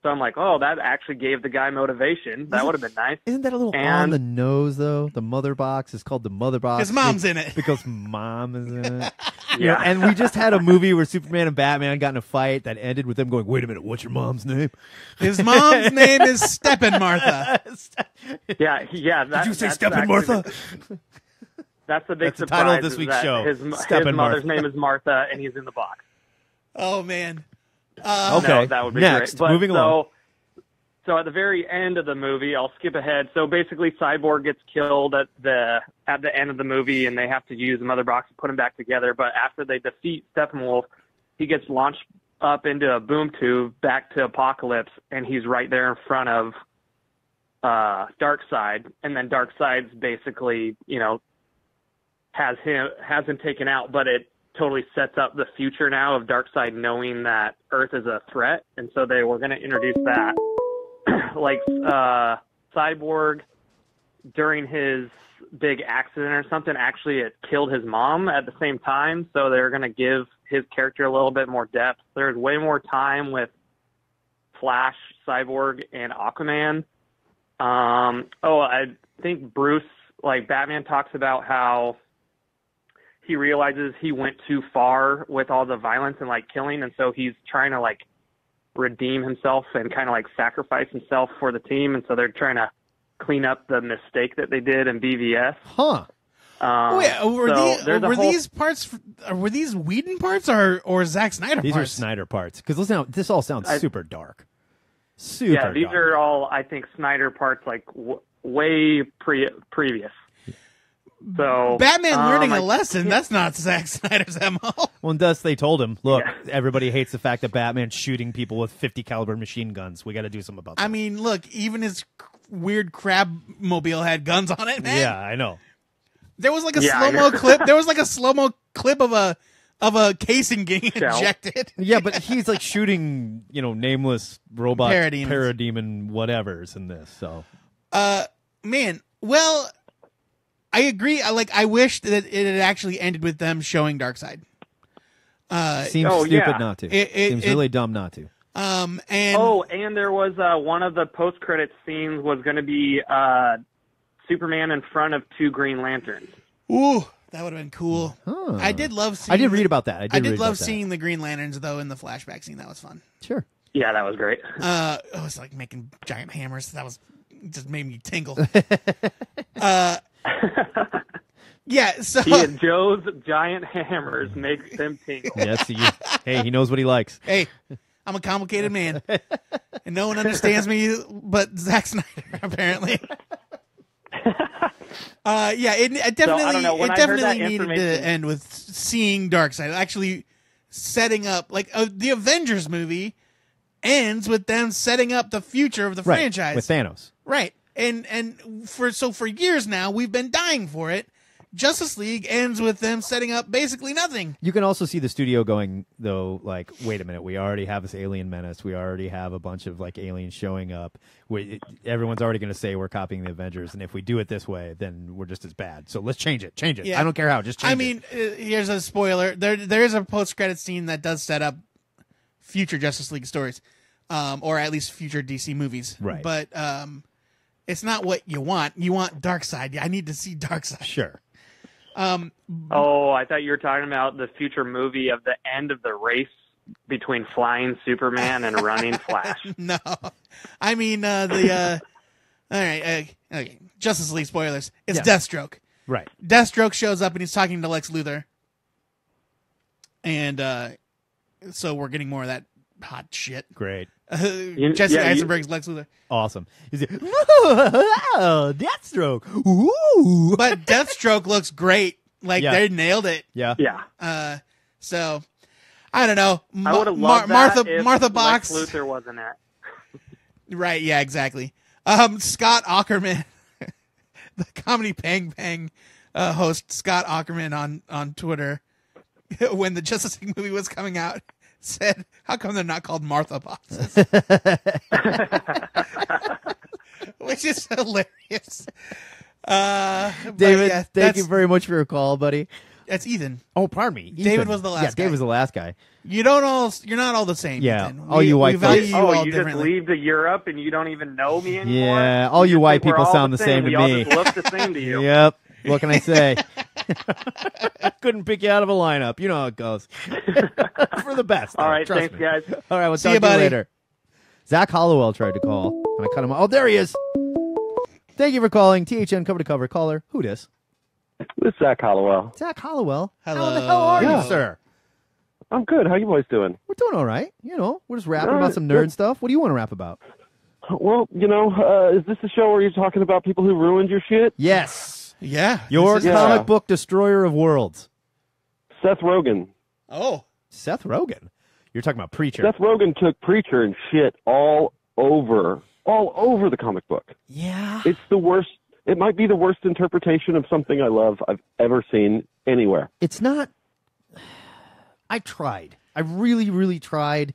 Speaker 7: So I'm like, oh, that actually gave the guy motivation. That would have been nice.
Speaker 1: Isn't that a little on
Speaker 7: And-
Speaker 1: the nose, though? The mother box is called the mother box.
Speaker 2: His mom's in it.
Speaker 1: Because mom is in it. You
Speaker 7: Yeah.
Speaker 1: know, and we just had a movie where Superman and Batman got in a fight that ended with them going, wait a minute, what's your mom's name?
Speaker 2: His mom's name is Steppenmartha.
Speaker 7: Yeah.
Speaker 1: Did you say
Speaker 7: that's
Speaker 1: Steppenmartha?
Speaker 7: actually That's the big
Speaker 1: That's the
Speaker 7: surprise.
Speaker 1: title of this
Speaker 7: is
Speaker 1: week's
Speaker 7: that
Speaker 1: show,
Speaker 7: His
Speaker 1: Steppenmartha.
Speaker 7: mother's name is Martha, and he's in the box.
Speaker 2: Oh, man.
Speaker 1: Okay,
Speaker 7: No, that would be
Speaker 1: next,
Speaker 7: great. But
Speaker 1: moving along.
Speaker 7: So at the very end of the movie, I'll skip ahead. So basically, Cyborg gets killed at the end of the movie, and they have to use the mother box to put him back together. But after they defeat Steppenwolf, he gets launched up into a boom tube back to Apocalypse, and he's right there in front of Darkseid. And then Darkseid's basically, has him taken out, but it totally sets up the future now of Darkseid knowing that Earth is a threat, and so they were going to introduce that. Like Cyborg during his big accident or something, actually it killed his mom at the same time. So they're going to give his character a little bit more depth. There's way more time with Flash, Cyborg, and Aquaman. I think Bruce, like Batman, talks about how he realizes he went too far with all the violence and like killing, and so he's trying to like redeem himself and kind of like sacrifice himself for the team, and so they're trying to clean up the mistake that they did in BVS.
Speaker 1: Huh.
Speaker 2: Were these Whedon parts or Zack Snyder
Speaker 1: These
Speaker 2: parts?
Speaker 1: are Snyder parts. Because listen, this all sounds super dark. Super
Speaker 7: Yeah, these
Speaker 1: dark.
Speaker 7: are all, I think, Snyder parts like way previous. So
Speaker 2: Batman learning a lesson. That's not Zack Snyder's MO.
Speaker 1: Well, and thus they told him, look, everybody hates the fact that Batman's shooting people with 50 caliber machine guns. We got to do something about that.
Speaker 2: I mean, look, even his weird crab mobile had guns on it, man.
Speaker 1: Yeah, I know.
Speaker 2: There was like a slow-mo clip. There was like a slow-mo clip of a casing getting ejected.
Speaker 1: Yeah, but he's like shooting, nameless robot
Speaker 2: Parademons.
Speaker 1: parademon whatevers in this. So,
Speaker 2: man, well, I agree. I wish that it had actually ended with them showing Darkseid.
Speaker 1: Seems stupid not to. Seems really dumb not to.
Speaker 2: And
Speaker 7: there was one of the post-credit scenes was going to be Superman in front of 2 Green Lanterns.
Speaker 2: Ooh, that would have been cool.
Speaker 1: Huh.
Speaker 2: I did love seeing.
Speaker 1: I did read about that.
Speaker 2: I did love seeing the Green Lanterns though in the flashback scene. That was fun.
Speaker 1: Sure.
Speaker 7: Yeah, that was great.
Speaker 2: It was like making giant hammers. That was just made me tingle. Yeah, so
Speaker 7: Joe's giant hammers makes him tingle.
Speaker 1: Yes, hey, he knows what he likes.
Speaker 2: Hey, I'm a complicated man, and no one understands me but Zack Snyder, apparently. It definitely needed to end with seeing Darkseid. Actually, setting up the Avengers movie ends with them setting up the future of the franchise
Speaker 1: with Thanos.
Speaker 2: Right, and for years now we've been dying for it. Justice League ends with them setting up basically nothing.
Speaker 1: You can also see the studio going, though, like, wait a minute, we already have this alien menace. We already have a bunch of, like, aliens showing up. Everyone's already going to say we're copying the Avengers, and if we do it this way, then we're just as bad. So let's change it.
Speaker 2: Yeah.
Speaker 1: I don't care how, just change it.
Speaker 2: Here's a spoiler. There is a post-credit scene that does set up future Justice League stories, or at least future DC movies.
Speaker 1: Right.
Speaker 2: But it's not what you want. You want Darkseid. I need to see Darkseid.
Speaker 1: Sure.
Speaker 7: I thought you were talking about the future movie of the end of the race between flying Superman and running Flash.
Speaker 2: No, I mean all right. Okay. Justice League spoilers. It's Deathstroke.
Speaker 1: Right.
Speaker 2: Deathstroke shows up and he's talking to Lex Luthor, and so we're getting more of that hot shit.
Speaker 1: Great.
Speaker 2: Jesse Eisenberg's Lex Luthor.
Speaker 1: Awesome. He's like, "Whoa, Deathstroke. Ooh."
Speaker 2: But Deathstroke looks great. They nailed it.
Speaker 1: Yeah.
Speaker 7: Yeah.
Speaker 2: So I don't know.
Speaker 7: I would have loved that if
Speaker 2: Martha Box.
Speaker 7: Lex Luthor wasn't it.
Speaker 2: Right. Yeah. Exactly. Scott Aukerman, the comedy Pang Pang host Scott Aukerman on Twitter, when the Justice League movie was coming out, said, "How come they're not called Martha Boxes?" Which is hilarious.
Speaker 1: David, thank you very much for your call, buddy.
Speaker 2: That's Ethan.
Speaker 1: Oh, pardon me. Ethan.
Speaker 2: David was the last guy.
Speaker 1: David was the last guy.
Speaker 2: You're not all the same.
Speaker 1: Yeah,
Speaker 2: Ethan.
Speaker 1: all you white
Speaker 2: we value
Speaker 1: folks.
Speaker 2: you all
Speaker 7: You just
Speaker 2: differently.
Speaker 7: leave to Europe and you don't even know me anymore?
Speaker 1: Yeah, all you white
Speaker 7: think we're
Speaker 1: people
Speaker 7: all
Speaker 1: sound the same to
Speaker 7: We all
Speaker 1: me.
Speaker 7: just look the same to you.
Speaker 1: Yep. What can I say? Couldn't pick you out of a lineup. You know how it goes. For the best.
Speaker 7: All right,
Speaker 1: Trust
Speaker 7: thanks,
Speaker 1: me.
Speaker 7: guys.
Speaker 1: All right, we'll
Speaker 2: See
Speaker 1: talk
Speaker 2: you,
Speaker 1: to you
Speaker 2: buddy.
Speaker 1: later. Zach Hollowell tried to call, and I cut him off. Oh, there he is. Thank you for calling. THN cover to cover. Caller, who dis?
Speaker 8: This is Zach Hollowell.
Speaker 1: Zach Hollowell.
Speaker 2: Hello.
Speaker 1: How the hell are
Speaker 8: Yeah.
Speaker 1: you, sir?
Speaker 8: I'm good. How you boys doing?
Speaker 1: We're doing all right. We're just rapping
Speaker 8: All
Speaker 1: about
Speaker 8: right,
Speaker 1: some nerd
Speaker 8: good.
Speaker 1: stuff. What do you want to rap about?
Speaker 8: Well, is this the show where you're talking about people who ruined your shit?
Speaker 1: Yes.
Speaker 2: Yeah.
Speaker 1: Your
Speaker 2: this is-
Speaker 1: comic book destroyer of worlds.
Speaker 8: Seth Rogen.
Speaker 2: Oh.
Speaker 1: Seth Rogen. You're talking about Preacher.
Speaker 8: Seth Rogen took Preacher and shit all over the comic book.
Speaker 1: Yeah.
Speaker 8: It's the worst. It might be the worst interpretation of something I love I've ever seen anywhere.
Speaker 1: It's not. I tried. I really, really tried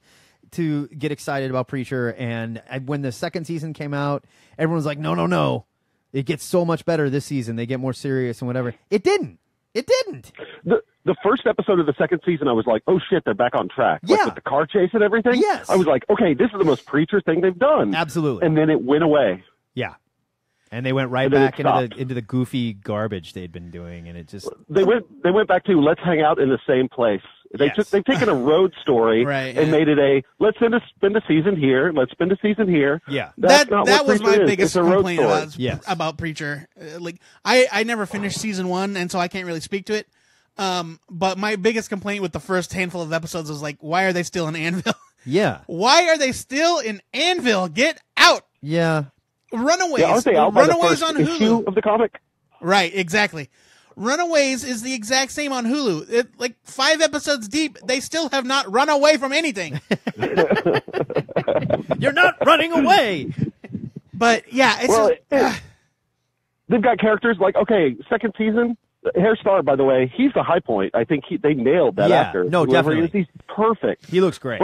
Speaker 1: to get excited about Preacher. And when the second season came out, everyone was like, no. It gets so much better this season. They get more serious and whatever. It didn't. It didn't.
Speaker 8: The first episode of the second season, I was like, oh, shit, they're back on track.
Speaker 1: Yeah.
Speaker 8: Like with the car chase and everything.
Speaker 1: Yes.
Speaker 8: I was like, okay, this is the most Preacher thing they've done.
Speaker 1: Absolutely.
Speaker 8: And then it went away.
Speaker 1: Yeah. And they went right
Speaker 8: And then
Speaker 1: back
Speaker 8: it
Speaker 1: into the goofy garbage they'd been doing, and it just
Speaker 8: They went back to let's hang out in the same place.
Speaker 1: Yes.
Speaker 8: They've taken a road story
Speaker 2: Right,
Speaker 8: and
Speaker 2: yeah.
Speaker 8: made it a let's spend a season here, let's spend a season here.
Speaker 1: Yeah.
Speaker 8: That's not
Speaker 2: that
Speaker 8: what
Speaker 2: was
Speaker 8: Preacher
Speaker 2: my
Speaker 8: is.
Speaker 2: biggest
Speaker 8: It's a road
Speaker 2: complaint
Speaker 8: story.
Speaker 2: about,
Speaker 1: Yes.
Speaker 2: about Preacher. Like I never finished season 1, and so I can't really speak to it. But my biggest complaint with the first handful of episodes was like, why are they still in Anvil?
Speaker 1: yeah,
Speaker 2: Why are they still in Anvil? Get out!
Speaker 1: yeah.
Speaker 2: Runaways.
Speaker 8: Yeah, aren't they out by the
Speaker 2: Runaways
Speaker 8: first
Speaker 2: on Hulu.
Speaker 8: issue of the comic?
Speaker 2: Right, exactly. Runaways is the exact same on Hulu. Like 5 episodes deep, they still have not run away from anything.
Speaker 1: You're not running away.
Speaker 2: But yeah, it's
Speaker 8: Well,
Speaker 2: just,
Speaker 8: they've got characters like second season. Hair Star, by the way, he's the high point. I think they nailed that
Speaker 1: Yeah,
Speaker 8: actor.
Speaker 1: no,
Speaker 8: Whoever he
Speaker 1: definitely.
Speaker 8: is, he's perfect.
Speaker 1: He looks great.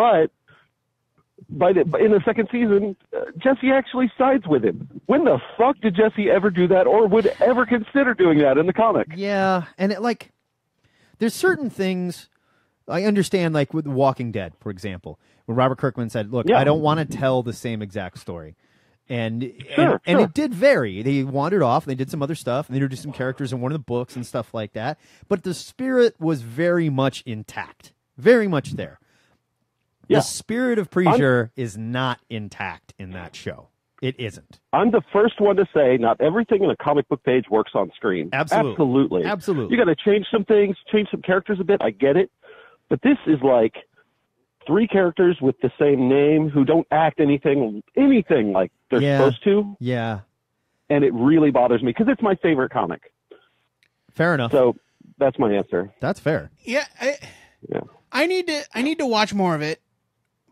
Speaker 8: But in the second season, Jesse actually sides with him. When the fuck did Jesse ever do that, or would ever consider doing that in the comic?
Speaker 1: Yeah, and there's certain things I understand, like with The Walking Dead, for example, when Robert Kirkman said, "Look,
Speaker 8: Yeah.
Speaker 1: I don't want to tell the same exact story." And
Speaker 8: Sure.
Speaker 1: it did vary. They wandered off. And they did some other stuff. And they introduced some characters in one of the books and stuff like that. But the spirit was very much intact, very much there.
Speaker 8: Yeah.
Speaker 1: The spirit of Preacher is not intact in that show. It isn't.
Speaker 8: I'm the first one to say not everything in a comic book page works on screen.
Speaker 1: Absolutely.
Speaker 8: You got to change some things, change some characters a bit. I get it. But this is like 3 characters with the same name who don't act anything like they're supposed to.
Speaker 1: Yeah.
Speaker 8: And it really bothers me because it's my favorite comic.
Speaker 1: Fair enough.
Speaker 8: So that's my answer.
Speaker 1: That's fair.
Speaker 2: yeah.
Speaker 8: Yeah.
Speaker 2: I need to watch more of it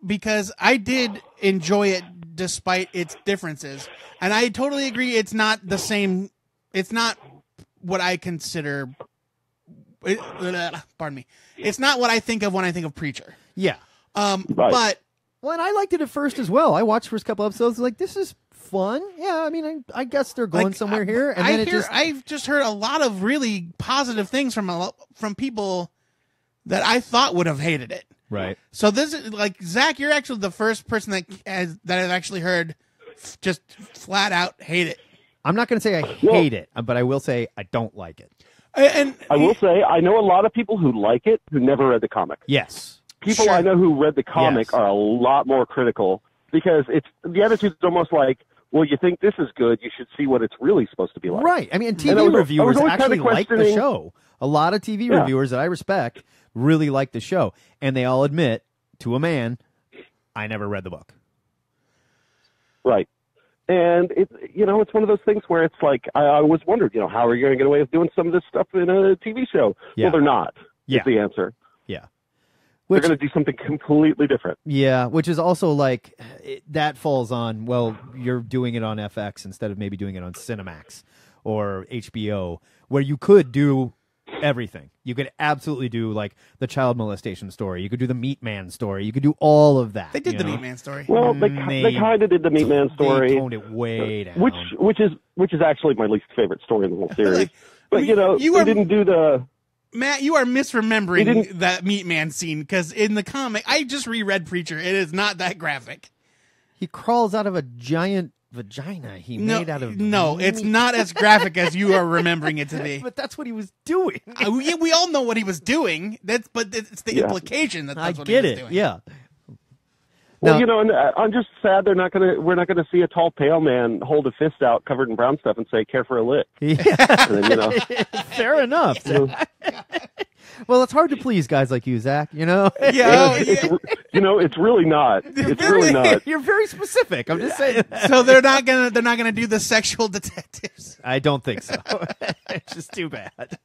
Speaker 2: because I did enjoy it despite its differences. And I totally agree it's not the same. It's not what I consider. Pardon me. It's not what I think of when I think of Preacher.
Speaker 1: Yeah.
Speaker 8: Right.
Speaker 2: But
Speaker 1: Well, and I liked it at first as well. I watched the first couple episodes. Like, this is fun. Yeah, I mean, I guess they're going somewhere here. And then
Speaker 2: I've just heard a lot of really positive things from people that I thought would have hated it.
Speaker 1: right.
Speaker 2: So this is like Zach. You're actually the first person that I've actually heard just flat out hate it.
Speaker 1: I'm not going to say I hate it, but I will say I don't like it.
Speaker 2: And
Speaker 8: I will say I know a lot of people who like it who never read the comic.
Speaker 1: Yes.
Speaker 8: People
Speaker 2: Sure.
Speaker 8: I know who read the comic
Speaker 1: Yes.
Speaker 8: are a lot more critical because the attitude's almost like, well, you think this is good, you should see what it's really supposed to be like.
Speaker 1: Right. I mean, and
Speaker 8: And I
Speaker 1: TV
Speaker 8: was
Speaker 1: reviewers
Speaker 8: always
Speaker 1: actually
Speaker 8: kinda
Speaker 1: like the
Speaker 8: questioning-
Speaker 1: show. A lot of TV
Speaker 8: Yeah.
Speaker 1: reviewers that I respect really like the show. And they all admit, to a man, I never read the book.
Speaker 8: Right. And it's one of those things where it's like, I always wondered, how are you going to get away with doing some of this stuff in a TV show?
Speaker 1: Yeah.
Speaker 8: Well, they're not.
Speaker 1: Yeah.
Speaker 8: Is the answer.
Speaker 1: Yeah.
Speaker 8: They're
Speaker 1: Which,
Speaker 8: going to do something completely different.
Speaker 1: yeah, which is also like, that falls on, well, you're doing it on FX instead of maybe doing it on Cinemax or HBO, where you could do everything. You could absolutely do like the child molestation story. You could do the Meat Man story. You could do all of that.
Speaker 2: they did
Speaker 1: you
Speaker 2: the
Speaker 1: know?
Speaker 2: Meat Man story.
Speaker 8: Well, they
Speaker 1: They-
Speaker 8: kind of did the Meat Man story,
Speaker 1: They toned it way down.
Speaker 8: which is actually my least favorite story in the whole series.
Speaker 2: Like,
Speaker 8: But
Speaker 2: you
Speaker 8: they
Speaker 2: are-
Speaker 8: didn't do the.
Speaker 2: Matt, you are
Speaker 8: He
Speaker 2: misremembering
Speaker 8: didn't-
Speaker 2: that Meat Man scene because in the comic, I just reread Preacher. It is not that graphic.
Speaker 1: He crawls out of a giant vagina he made out of
Speaker 2: No, it's
Speaker 1: meat.
Speaker 2: not as graphic as you are remembering it to be.
Speaker 1: But that's what he was doing.
Speaker 2: We all know what he was doing. But it's the
Speaker 8: Yeah.
Speaker 2: implication that
Speaker 1: I
Speaker 2: that's what
Speaker 1: get
Speaker 2: he was
Speaker 1: it.
Speaker 2: doing.
Speaker 1: Yeah.
Speaker 8: Well,
Speaker 1: Now-
Speaker 8: and I'm just sad we're not gonna see a tall, pale man hold a fist out covered in brown stuff and say, "Care for a lick."
Speaker 1: Yeah.
Speaker 8: And then,
Speaker 1: Fair enough. Well, it's hard to please guys like you, Zach. You know.
Speaker 2: Yeah.
Speaker 8: it's really not. It's really not.
Speaker 1: You're very specific. I'm just saying.
Speaker 2: So they're not gonna do the sexual detectives.
Speaker 1: I don't think so. It's just too bad.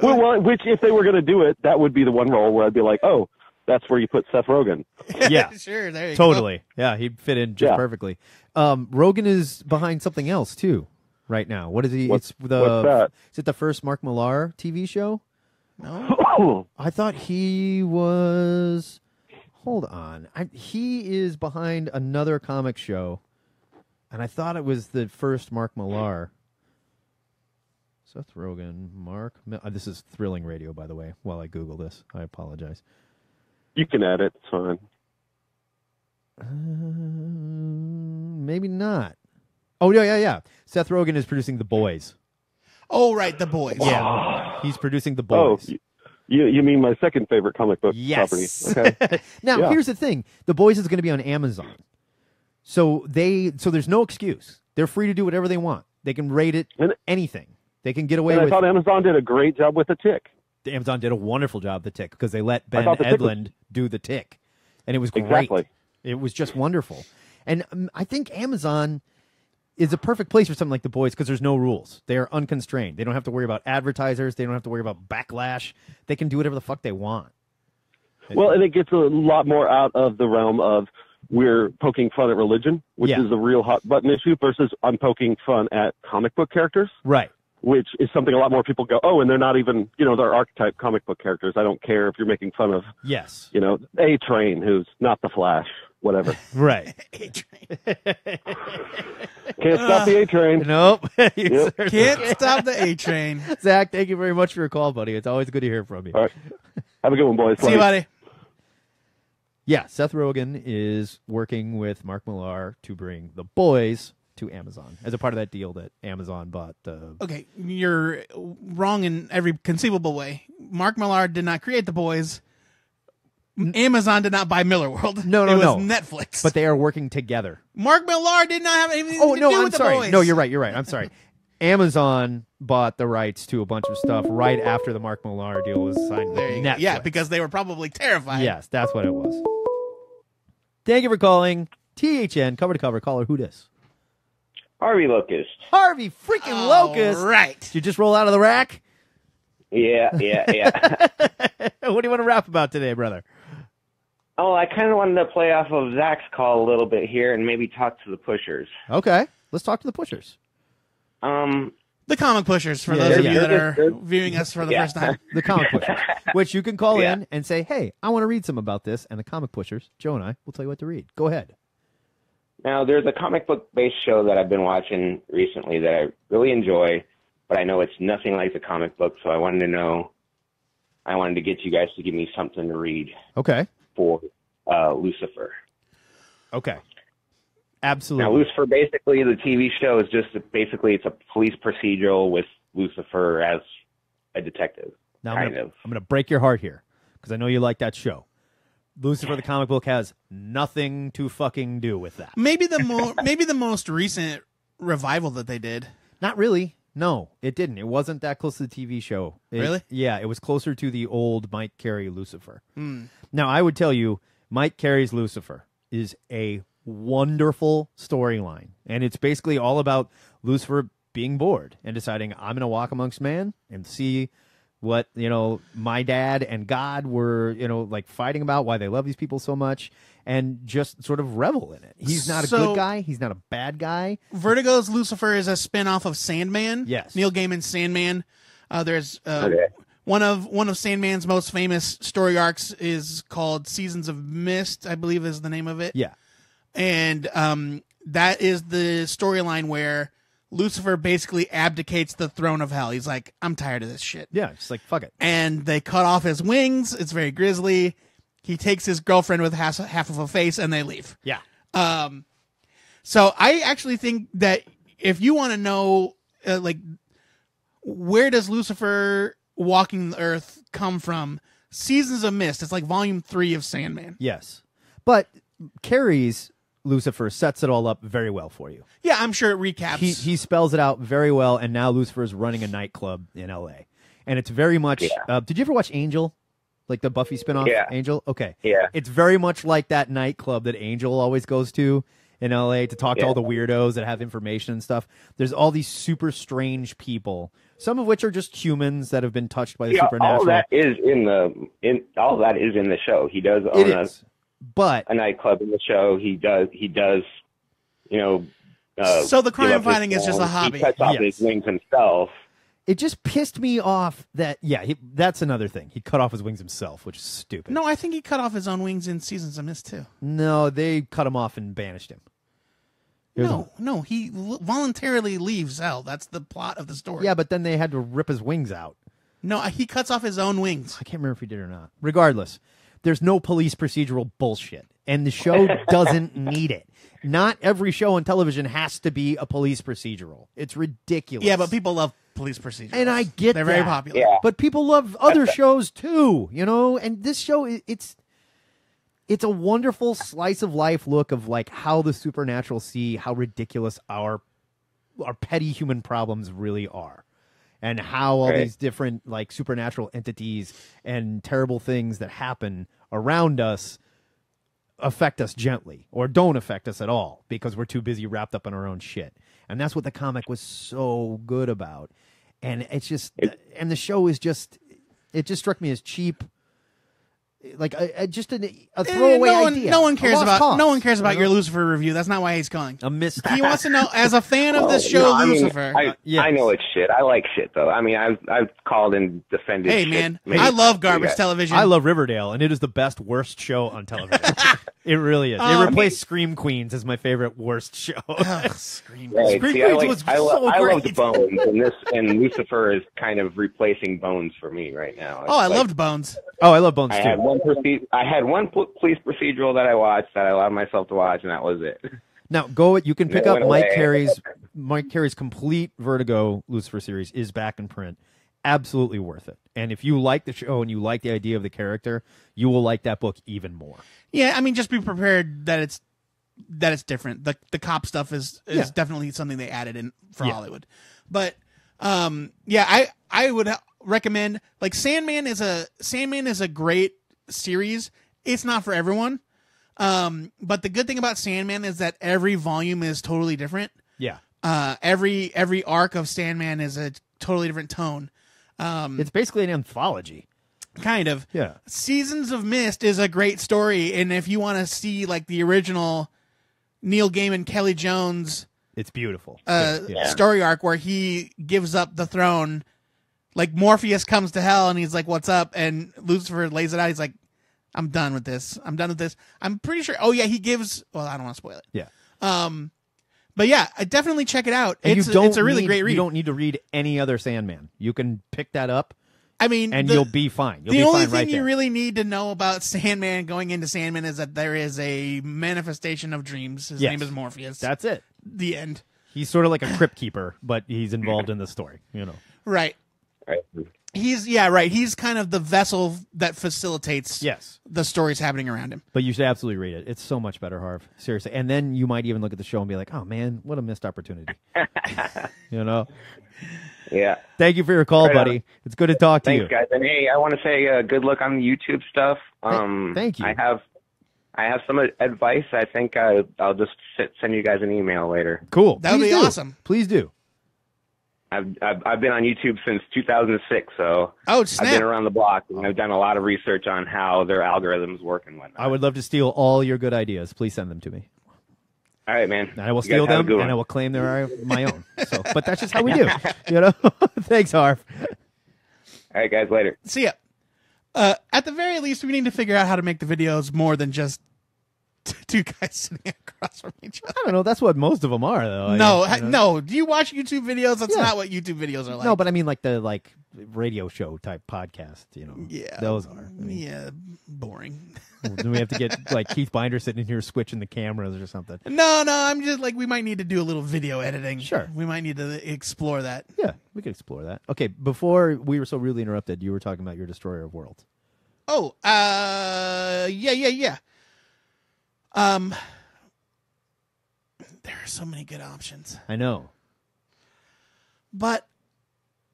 Speaker 8: Well, which if they were gonna do it, that would be the one role where I'd be like, "Oh, that's where you put Seth Rogen."
Speaker 1: Yeah.
Speaker 2: Sure. There you
Speaker 1: Totally. Yeah, he'd fit in just
Speaker 8: Yeah.
Speaker 1: perfectly. Rogan is behind something else too, right now. What is he?
Speaker 8: What's
Speaker 1: It's
Speaker 8: that?
Speaker 1: Is it the first Mark Millar TV show?
Speaker 2: go. No.
Speaker 1: I thought he was. Hold on. He is behind another comic show. And I thought it was the first Mark Millar. Seth Rogen, this is thrilling radio, by the way, while I Google this. I apologize.
Speaker 8: You can add it. It's fine.
Speaker 1: Maybe not. Oh, yeah. Seth Rogen is producing The Boys.
Speaker 2: Oh, right, The Boys.
Speaker 1: Yeah, he's producing The
Speaker 8: Oh,
Speaker 1: Boys.
Speaker 8: you mean my second favorite comic book
Speaker 1: Yes.
Speaker 8: property. Okay.
Speaker 1: Now,
Speaker 8: Yeah.
Speaker 1: here's the thing. The Boys is going to be on Amazon. So there's no excuse. They're free to do whatever they want. They can rate it anything. They can get away
Speaker 8: And I
Speaker 1: with
Speaker 8: thought Amazon did a great job with The Tick.
Speaker 1: Amazon did a wonderful job with The Tick because they let Ben
Speaker 8: thought The Tick was-
Speaker 1: Edlund do The Tick. And it was great.
Speaker 8: Exactly.
Speaker 1: It was just wonderful. And I think Amazon is a perfect place for something like The Boys because there's no rules. They are unconstrained. They don't have to worry about advertisers. They don't have to worry about backlash. They can do whatever the fuck they want.
Speaker 8: Well, and it gets a lot more out of the realm of we're poking fun at religion, which
Speaker 1: Yeah.
Speaker 8: is a real hot button issue, versus I'm poking fun at comic book characters,
Speaker 1: Right.
Speaker 8: which is something a lot more people go, oh, and they're not even, they're archetype comic book characters. I don't care if you're making fun of,
Speaker 1: Yes.
Speaker 8: A-Train, who's not the Flash, whatever.
Speaker 1: Right.
Speaker 2: A-Train.
Speaker 8: Can't stop the A-Train.
Speaker 1: Nope. You
Speaker 8: Yep.
Speaker 1: certainly
Speaker 2: Can't stop the A-Train.
Speaker 1: Zach, thank you very much for your call, buddy. It's always good to hear from you.
Speaker 8: All right. Have a good one, boys.
Speaker 2: See you, buddy.
Speaker 1: Yeah, Seth Rogen is working with Mark Millar to bring The Boys to Amazon as a part of that deal that Amazon bought.
Speaker 2: Okay, you're wrong in every conceivable way. Mark Millar did not create The Boys. Amazon did not buy Miller World.
Speaker 1: No,
Speaker 2: it was
Speaker 1: no.
Speaker 2: Netflix.
Speaker 1: But they are working together.
Speaker 2: Mark Millar did not have anything
Speaker 1: Oh,
Speaker 2: to
Speaker 1: no,
Speaker 2: do
Speaker 1: I'm
Speaker 2: with
Speaker 1: sorry.
Speaker 2: The Boys.
Speaker 1: No, you're right. I'm sorry. Amazon bought the rights to a bunch of stuff right after the Mark Millar deal was signed with
Speaker 2: There you go.
Speaker 1: Netflix.
Speaker 2: Yeah, because they were probably terrified.
Speaker 1: Yes, that's what it was. Thank you for calling THN cover to cover. Caller, who dis?
Speaker 9: Harvey Locust.
Speaker 1: Harvey freaking Locust.
Speaker 2: Right.
Speaker 1: Did you just roll out of the rack?
Speaker 9: Yeah.
Speaker 1: What do you want to rap about today, brother?
Speaker 9: Oh, I kind of wanted to play off of Zach's call a little bit here and maybe talk to the pushers.
Speaker 1: Okay, let's talk to the pushers.
Speaker 2: The comic pushers, for
Speaker 1: Yeah,
Speaker 2: those of
Speaker 1: yeah.
Speaker 2: you that are viewing us for the
Speaker 9: Yeah.
Speaker 2: first time.
Speaker 1: The comic pushers, which you can call
Speaker 9: Yeah.
Speaker 1: in and say, hey, I want to read some about this. And the comic pushers, Joe and I, will tell you what to read. Go ahead.
Speaker 9: Now, there's a comic book-based show that I've been watching recently that I really enjoy, but I know it's nothing like the comic book, so I wanted to get you guys to give me something to read
Speaker 1: Okay.
Speaker 9: for Lucifer.
Speaker 1: Okay. Absolutely.
Speaker 9: Now, Lucifer, basically, the TV show is just it's a police procedural with Lucifer as a detective.
Speaker 1: Now
Speaker 9: kind
Speaker 1: I'm
Speaker 9: of.
Speaker 1: going to break your heart here because I know you like that show. Lucifer the comic book has nothing to fucking do with that.
Speaker 2: Maybe the most recent revival that they did.
Speaker 1: Not really. No, it didn't. It wasn't that close to the TV show.
Speaker 2: Really?
Speaker 1: Yeah, it was closer to the old Mike Carey Lucifer. Now, I would tell you, Mike Carey's Lucifer is a wonderful storyline. And it's basically all about Lucifer being bored and deciding, I'm going to walk amongst man and see what, my dad and God were, like fighting about, why they love these people so much, and just sort of revel in it. He's not a good guy. He's not a bad guy.
Speaker 2: Vertigo's Lucifer is a spin-off of Sandman.
Speaker 1: Yes.
Speaker 2: Neil Gaiman's Sandman. There's one of Sandman's most famous story arcs is called Seasons of Mist, I believe is the name of it.
Speaker 1: Yeah.
Speaker 2: And that is the storyline where Lucifer basically abdicates the throne of hell. He's like, I'm tired of this shit.
Speaker 1: Yeah, just like, fuck it.
Speaker 2: And they cut off his wings. It's very grisly. He takes his girlfriend with half of a face, and they leave.
Speaker 1: Yeah.
Speaker 2: So I actually think that if you want to know, where does Lucifer walking the earth come from? Seasons of Mist. It's like volume 3 of Sandman.
Speaker 1: Yes. But Carey's Lucifer sets it all up very well for you.
Speaker 2: Yeah, I'm sure it recaps.
Speaker 1: He spells it out very well, and now Lucifer is running a nightclub in L.A. And it's very much... did you ever watch Angel? Like the Buffy spinoff?
Speaker 9: Yeah.
Speaker 1: Angel? Okay.
Speaker 9: Yeah.
Speaker 1: It's very much like that nightclub that Angel always goes to in L.A. to talk to all the weirdos that have information and stuff. There's all these super strange people, some of which are just humans that have been touched by the supernatural.
Speaker 9: All that is in the show. He does own a nightclub in the show. He does.
Speaker 2: So the crime fighting is just a hobby.
Speaker 9: He cuts off his wings himself.
Speaker 1: It just pissed me off that, that's another thing. He cut off his wings himself, which is stupid.
Speaker 2: No, I think he cut off his own wings in Seasons of Mist, too.
Speaker 1: No, they cut him off and banished him.
Speaker 2: No, he voluntarily leaves hell. That's the plot of the story.
Speaker 1: Yeah, but then they had to rip his wings out.
Speaker 2: No, he cuts off his own wings.
Speaker 1: I can't remember if he did or not. Regardless, there's no police procedural bullshit, and the show doesn't need it. Not every show on television has to be a police procedural. It's ridiculous.
Speaker 2: Yeah, but people love police procedurals.
Speaker 1: And I get
Speaker 2: They're
Speaker 1: that.
Speaker 2: very popular.
Speaker 9: Yeah.
Speaker 1: But people love other shows too, and this show, it's a wonderful slice of life look of like how the supernatural see how ridiculous our petty human problems really are. And how all these different like supernatural entities and terrible things that happen around us affect us gently or don't affect us at all because we're too busy wrapped up in our own shit. And that's what the comic was so good about. And it's just, and the show is just, it just struck me as cheap. Like just a throwaway idea.
Speaker 2: No one cares
Speaker 1: A lost cause,
Speaker 2: No one cares about your Lucifer review. That's not why he's calling.
Speaker 1: A missed.
Speaker 2: He wants to know, as a fan of this show, Lucifer.
Speaker 9: I know it's shit. I like shit though. I mean, I've called and defended.
Speaker 2: Hey
Speaker 9: shit.
Speaker 2: man,
Speaker 9: Maybe
Speaker 2: I love garbage television.
Speaker 1: I love Riverdale, and it is the best worst show on television. It really is. It replaced Scream Queens as my favorite worst show.
Speaker 2: Scream.
Speaker 9: Right.
Speaker 1: Scream
Speaker 9: See,
Speaker 1: Queens was so
Speaker 9: I
Speaker 1: great.
Speaker 9: loved Bones, and Lucifer is kind of replacing Bones for me right now.
Speaker 2: I loved Bones.
Speaker 1: Oh, I love Bones
Speaker 9: I
Speaker 1: too.
Speaker 9: had one police procedural that I watched that I allowed myself to watch, and that was it.
Speaker 1: Now you can pick
Speaker 9: It
Speaker 1: up
Speaker 9: went
Speaker 1: Mike
Speaker 9: away.
Speaker 1: Carey's complete Vertigo Lucifer series is back in print. Absolutely worth it. And if you like the show and you like the idea of the character, you will like that book even more.
Speaker 2: Yeah, I mean, just be prepared that it's different. The cop stuff is definitely something they added in for Hollywood. But I would recommend, like, Sandman is a great series. It's not for everyone. But the good thing about Sandman is that every volume is totally different.
Speaker 1: Yeah.
Speaker 2: Every arc of Sandman is a totally different tone.
Speaker 1: It's basically an anthology.
Speaker 2: Kind of.
Speaker 1: Yeah.
Speaker 2: Seasons of Mist is a great story, and if you want to see like the original Neil Gaiman, Kelly Jones,
Speaker 1: it's beautiful.
Speaker 2: Story arc where he gives up the throne, like Morpheus comes to hell and he's like, "What's up?" and Lucifer lays it out. He's like, "I'm done with this. I'm pretty sure. Oh yeah, he gives. Well, I don't want to spoil it.
Speaker 1: Yeah.
Speaker 2: But yeah, I definitely check it out.
Speaker 1: And
Speaker 2: It's a really great read.
Speaker 1: You don't need to read any other Sandman. You can pick that up.
Speaker 2: I mean,
Speaker 1: and you'll be fine.
Speaker 2: The only thing you really need to know about Sandman going into Sandman is that there is a manifestation of dreams. His name is Morpheus.
Speaker 1: That's it.
Speaker 2: The end.
Speaker 1: He's sort of like a crypt keeper, but he's involved in the story.
Speaker 2: Right.
Speaker 9: Right.
Speaker 2: He's kind of the vessel that facilitates the stories happening around him.
Speaker 1: But you should absolutely read it. It's so much better, Harv. Seriously. And then you might even look at the show and be like, oh, man, what a missed opportunity.
Speaker 9: Yeah.
Speaker 1: Thank you for your call, buddy. On. It's good to talk to you.
Speaker 9: Thanks, guys. And hey, I want to say good luck on the YouTube stuff.
Speaker 1: Thank you.
Speaker 9: I have some advice. I think I'll just send you guys an email later.
Speaker 1: Cool.
Speaker 2: That would be awesome.
Speaker 1: Please do.
Speaker 9: I've been on YouTube since 2006, so
Speaker 2: snap.
Speaker 9: I've been around the block, and I've done a lot of research on how their algorithms work and whatnot.
Speaker 1: I would love to steal all your good ideas. Please send them to me.
Speaker 9: All right, man.
Speaker 1: And I will steal them, and I will claim they're my own. But that's just how we do. Thanks, Harv.
Speaker 9: All right, guys. Later.
Speaker 2: See ya. At the very least, we need to figure out how to make the videos more than just two guys sitting across from each other.
Speaker 1: I don't know. That's what most of them are, though.
Speaker 2: No. Do you watch YouTube videos? That's not what YouTube videos are like.
Speaker 1: No, but I mean like the radio show type podcast.
Speaker 2: Yeah,
Speaker 1: those are.
Speaker 2: Boring.
Speaker 1: Then we have to get like Keith Binder sitting in here switching the cameras or something.
Speaker 2: No. I'm just like, we might need to do a little video editing.
Speaker 1: Sure.
Speaker 2: We might need to explore that.
Speaker 1: Yeah, we could explore that. Okay, before we were so rudely interrupted, you were talking about your Destroyer of Worlds.
Speaker 2: Oh, yeah. There are so many good options.
Speaker 1: I know.
Speaker 2: But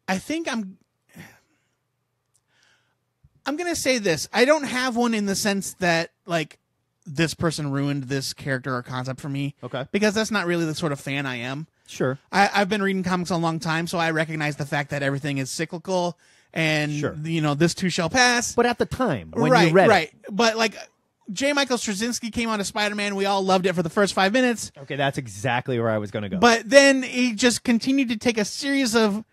Speaker 2: I think I'm going to say this. I don't have one in the sense that, like, this person ruined this character or concept for me.
Speaker 1: Okay.
Speaker 2: Because that's not really the sort of fan I am.
Speaker 1: Sure.
Speaker 2: I've been reading comics a long time, so I recognize the fact that everything is cyclical and, this too shall pass.
Speaker 1: But at the time, when you read
Speaker 2: it. But, like, J. Michael Straczynski came on to Spider-Man. We all loved it for the first 5 minutes.
Speaker 1: Okay, that's exactly where I was going to go.
Speaker 2: But then he just continued to take a series of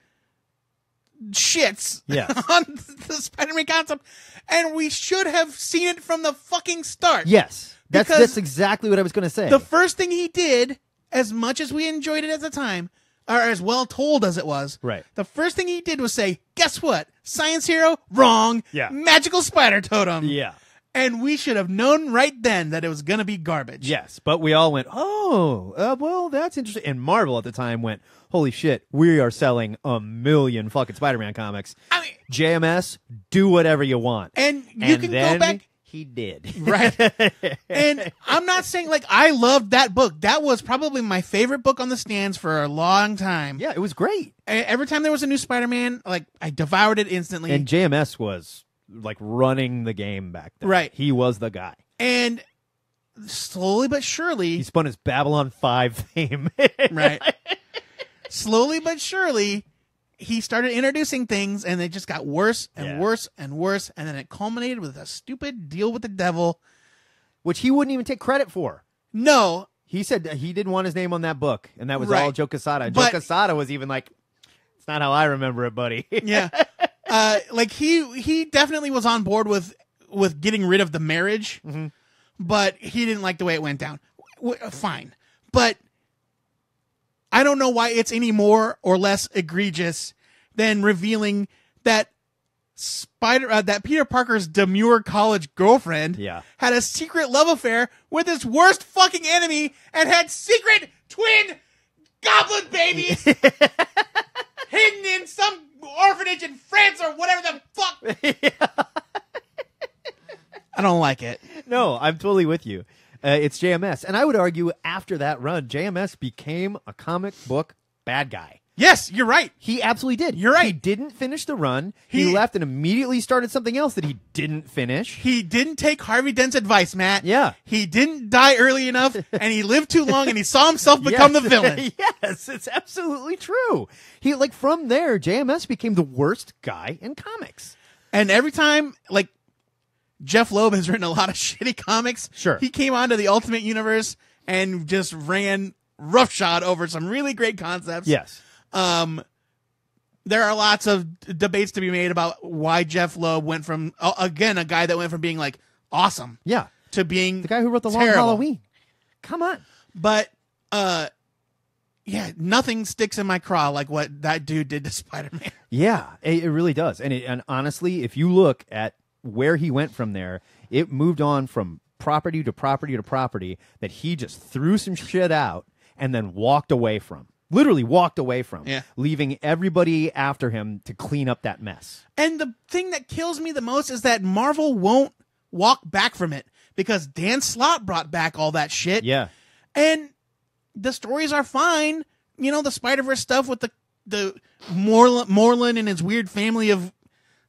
Speaker 2: shits on the Spider-Man concept, and we should have seen it from the fucking start.
Speaker 1: Yes, that's exactly what I was going to say.
Speaker 2: The first thing he did as much as we enjoyed it at the time, or as well told as it was,
Speaker 1: Right.
Speaker 2: the first thing he did was say, guess what? Science hero? Wrong.
Speaker 1: Yeah.
Speaker 2: Magical spider totem.
Speaker 1: Yeah.
Speaker 2: And we should have known right then that it was going to be garbage.
Speaker 1: Yes, but we all went, oh, well, that's interesting. And Marvel at the time went, holy shit, we are selling 1 million fucking Spider-Man comics.
Speaker 2: I mean,
Speaker 1: JMS, do whatever you want.
Speaker 2: and you can
Speaker 1: then
Speaker 2: go back.
Speaker 1: He did.
Speaker 2: Right. And I'm not saying, like, I loved that book. That was probably my favorite book on the stands for a long time.
Speaker 1: Yeah, it was great.
Speaker 2: Every time there was a new Spider-Man, like, I devoured it instantly.
Speaker 1: And JMS was, like, running the game back then.
Speaker 2: Right.
Speaker 1: He was the guy.
Speaker 2: And slowly but surely,
Speaker 1: He spun his Babylon 5 theme.
Speaker 2: right. Slowly but surely, he started introducing things, and they just got worse and worse and worse, and then it culminated with a stupid deal with the devil.
Speaker 1: Which he wouldn't even take credit for.
Speaker 2: No.
Speaker 1: He said that he didn't want his name on that book, and that was
Speaker 2: Right.
Speaker 1: all Joe Quesada.
Speaker 2: But-
Speaker 1: Joe Quesada was even like, it's not how I remember it, buddy.
Speaker 2: Yeah. Like, he definitely was on board with getting rid of the marriage, but he didn't like the way it went down. Fine. But I don't know why it's any more or less egregious than revealing that that Peter Parker's demure college girlfriend had a secret love affair with his worst fucking enemy and had secret twin goblin babies hidden in some orphanage in France or whatever the fuck. I don't like it.
Speaker 1: No, I'm totally with you. It's JMS. And I would argue after that run, JMS became a comic book bad guy.
Speaker 2: Yes, you're right.
Speaker 1: He absolutely did.
Speaker 2: You're right.
Speaker 1: He didn't finish the run. He left and immediately started something else that he didn't finish.
Speaker 2: He didn't take Harvey Dent's advice, Matt.
Speaker 1: Yeah.
Speaker 2: He didn't die early enough, and he lived too long, and he saw himself become the villain.
Speaker 1: Yes, it's absolutely true. He, like, from there, JMS became the worst guy in comics.
Speaker 2: And every time, like, Jeff Loeb has written a lot of shitty comics.
Speaker 1: Sure.
Speaker 2: He came onto the Ultimate Universe and just ran roughshod over some really great concepts.
Speaker 1: Yes.
Speaker 2: There are lots of debates to be made about why Jeff Loeb went from, again, a guy that went from being, like, awesome.
Speaker 1: Yeah.
Speaker 2: To being
Speaker 1: the guy who wrote The Long
Speaker 2: terrible.
Speaker 1: Halloween. Come on.
Speaker 2: But, yeah, nothing sticks in my craw like what that dude did to Spider-Man.
Speaker 1: Yeah, it really does. And honestly, if you look at where he went from there, it moved on from property to property to property that he just threw some shit out and then walked away from. Literally walked away from.
Speaker 2: Yeah.
Speaker 1: Leaving everybody after him to clean up that mess.
Speaker 2: And the thing that kills me the most is that Marvel won't walk back from it because Dan Slott brought back all that shit.
Speaker 1: Yeah.
Speaker 2: And the stories are fine. You know, the Spider-Verse stuff with the Moreland and his weird family of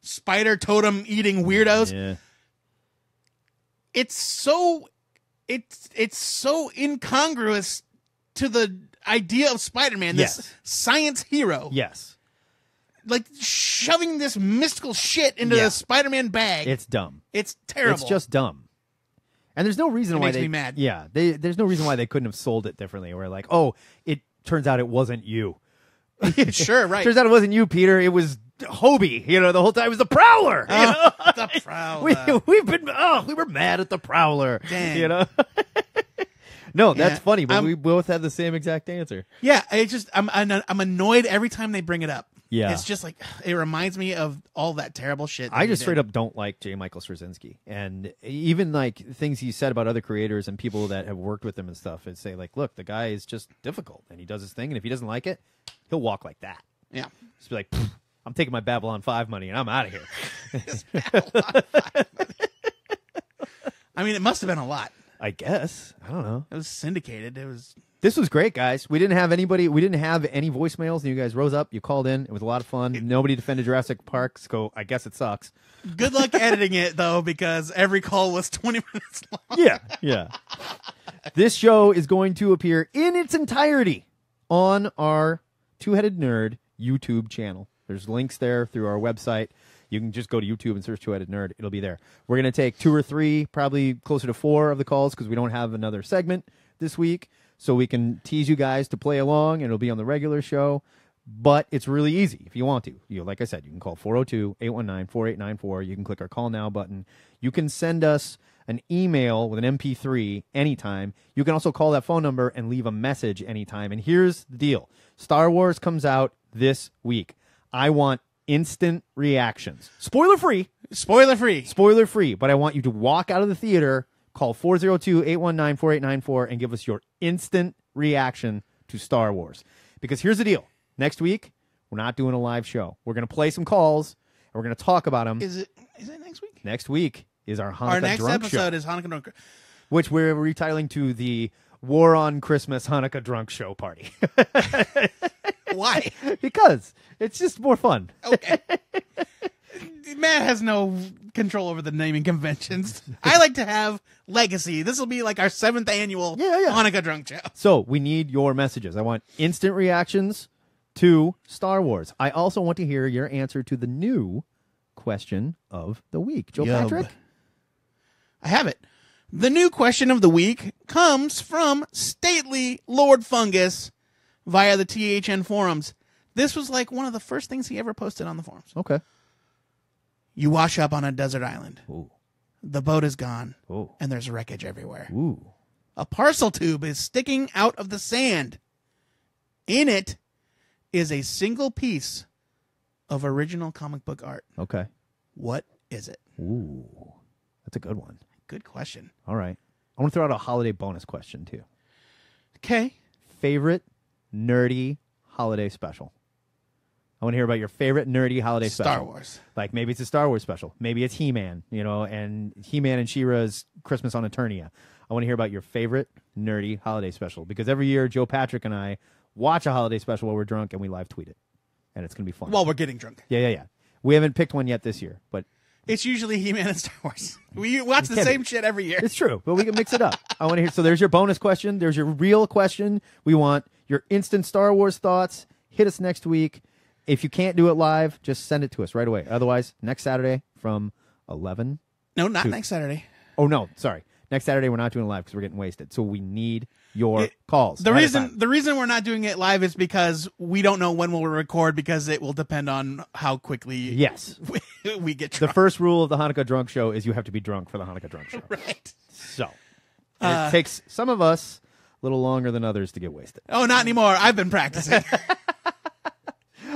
Speaker 2: spider totem eating weirdos.
Speaker 1: Yeah.
Speaker 2: It's so incongruous to the idea of Spider-Man, this
Speaker 1: Yes.
Speaker 2: science hero.
Speaker 1: Yes.
Speaker 2: Like shoving this mystical shit into
Speaker 1: Yeah.
Speaker 2: the Spider-Man bag.
Speaker 1: It's dumb.
Speaker 2: It's terrible.
Speaker 1: It's just dumb. And there's no reason
Speaker 2: It
Speaker 1: why
Speaker 2: makes
Speaker 1: they
Speaker 2: me mad.
Speaker 1: Yeah, there's no reason why they couldn't have sold it differently. Where like, oh, it turns out it wasn't you.
Speaker 2: Sure, right.
Speaker 1: Turns out it wasn't you, Peter. It was Hobie. You know, the whole time it was the Prowler. You know?
Speaker 2: The Prowler.
Speaker 1: We were mad at the Prowler.
Speaker 2: Dang.
Speaker 1: You know. No, that's
Speaker 2: Yeah,
Speaker 1: funny, but we both had the same exact answer.
Speaker 2: Yeah, I'm annoyed every time they bring it up.
Speaker 1: Yeah.
Speaker 2: It's just like it reminds me of all that terrible shit. that
Speaker 1: I
Speaker 2: he
Speaker 1: just
Speaker 2: did.
Speaker 1: straight up don't like J. Michael Straczynski, and even like things he said about other creators and people that have worked with him and stuff. And say like, look, the guy is just difficult, and he does his thing, and if he doesn't like it, he'll walk like that.
Speaker 2: Yeah.
Speaker 1: Just be like, I'm taking my Babylon 5 money and I'm out of here.
Speaker 2: I mean, it must have been a lot.
Speaker 1: I guess. I don't know.
Speaker 2: It was syndicated. It was.
Speaker 1: This was great, guys. We didn't have any voicemails, and you guys rose up. You called in. It was a lot of fun. Nobody defended Jurassic Park, so I guess it sucks.
Speaker 2: Good luck editing it, though, because every call was 20 minutes long.
Speaker 1: Yeah. This show is going to appear in its entirety on our Two-Headed Nerd YouTube channel. There's links there through our website. You can just go to YouTube and search Two-Headed Nerd. It'll be there. We're going to take 2 or 3, probably closer to 4 of the calls because we don't have another segment this week. So we can tease you guys to play along, and it'll be on the regular show. But it's really easy if you want to. Like I said, you can call 402-819-4894. You can click our Call Now button. You can send us an email with an MP3 anytime. You can also call that phone number and leave a message anytime. And here's the deal. Star Wars comes out this week. I want instant reactions. Spoiler free.
Speaker 2: Spoiler free.
Speaker 1: Spoiler free. But I want you to walk out of the theater, call 402-819-4894, and give us your instant reaction to Star Wars. Because here's the deal. Next week, we're not doing a live show. We're going to play some calls, and we're going to talk about them.
Speaker 2: Is it next week?
Speaker 1: Next week is our Hanukkah
Speaker 2: Our next
Speaker 1: Drunk
Speaker 2: episode
Speaker 1: Show,
Speaker 2: is Hanukkah Drunk.
Speaker 1: which we're retitling to the War on Christmas Hanukkah Drunk Show Party.
Speaker 2: Why?
Speaker 1: Because it's just more fun.
Speaker 2: Okay. Matt has no control over the naming conventions. I like to have legacy. This will be like our 7th annual Hanukkah Drunk Show.
Speaker 1: So we need your messages. I want instant reactions to Star Wars. I also want to hear your answer to the new question of the week. Joe Patrick?
Speaker 2: I have it. The new question of the week comes from stately Lord Fungus via the THN forums. This was like one of the first things he ever posted on the forums.
Speaker 1: Okay.
Speaker 2: You wash up on a desert island.
Speaker 1: Ooh.
Speaker 2: The boat is gone.
Speaker 1: Ooh.
Speaker 2: And there's wreckage everywhere.
Speaker 1: Ooh.
Speaker 2: A parcel tube is sticking out of the sand. In it is a single piece of original comic book art.
Speaker 1: Okay.
Speaker 2: What is it?
Speaker 1: Ooh. That's a good one.
Speaker 2: Good question.
Speaker 1: All right. I want to throw out a holiday bonus question, too.
Speaker 2: Okay.
Speaker 1: Favorite nerdy holiday special? I want to hear about your favorite nerdy holiday special.
Speaker 2: Star Wars.
Speaker 1: Like maybe it's a Star Wars special. Maybe it's He-Man, and He-Man and She-Ra's Christmas on Eternia. I want to hear about your favorite nerdy holiday special because every year Joe Patrick and I watch a holiday special while we're drunk and we live tweet it. And it's going to be fun.
Speaker 2: While we're getting drunk.
Speaker 1: Yeah. We haven't picked one yet this year, but
Speaker 2: It's usually He-Man and Star Wars. We watch the same shit every year.
Speaker 1: it's true, but we can mix it up. I want to hear. So there's your bonus question. There's your real question. We want your instant Star Wars thoughts. Hit us next week. If you can't do it live, just send it to us right away. Otherwise, next Saturday from 11.
Speaker 2: No, not next Saturday.
Speaker 1: Oh, no. Sorry. Next Saturday, we're not doing it live because we're getting wasted. So we need your calls.
Speaker 2: The reason we're not doing it live is because we don't know when we'll record because it will depend on how quickly
Speaker 1: Yes.
Speaker 2: we get drunk.
Speaker 1: The first rule of the Hanukkah Drunk Show is you have to be drunk for the Hanukkah Drunk Show.
Speaker 2: Right.
Speaker 1: So it takes some of us a little longer than others to get wasted.
Speaker 2: Oh, not anymore. I've been practicing.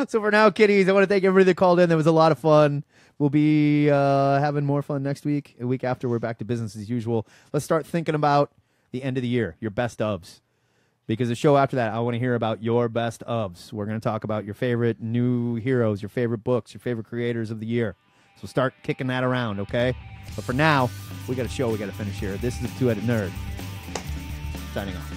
Speaker 1: So for now, kiddies, I want to thank everybody that called in. That was a lot of fun. We'll be having more fun next week. A week after, we're back to business as usual. Let's start thinking about the end of the year, your best ofs. Because the show after that, I want to hear about your best ofs. We're going to talk about your favorite new heroes, your favorite books, your favorite creators of the year. So start kicking that around, okay? But for now, we got a show we got to finish here. This is the Two-Headed Nerd. Signing off.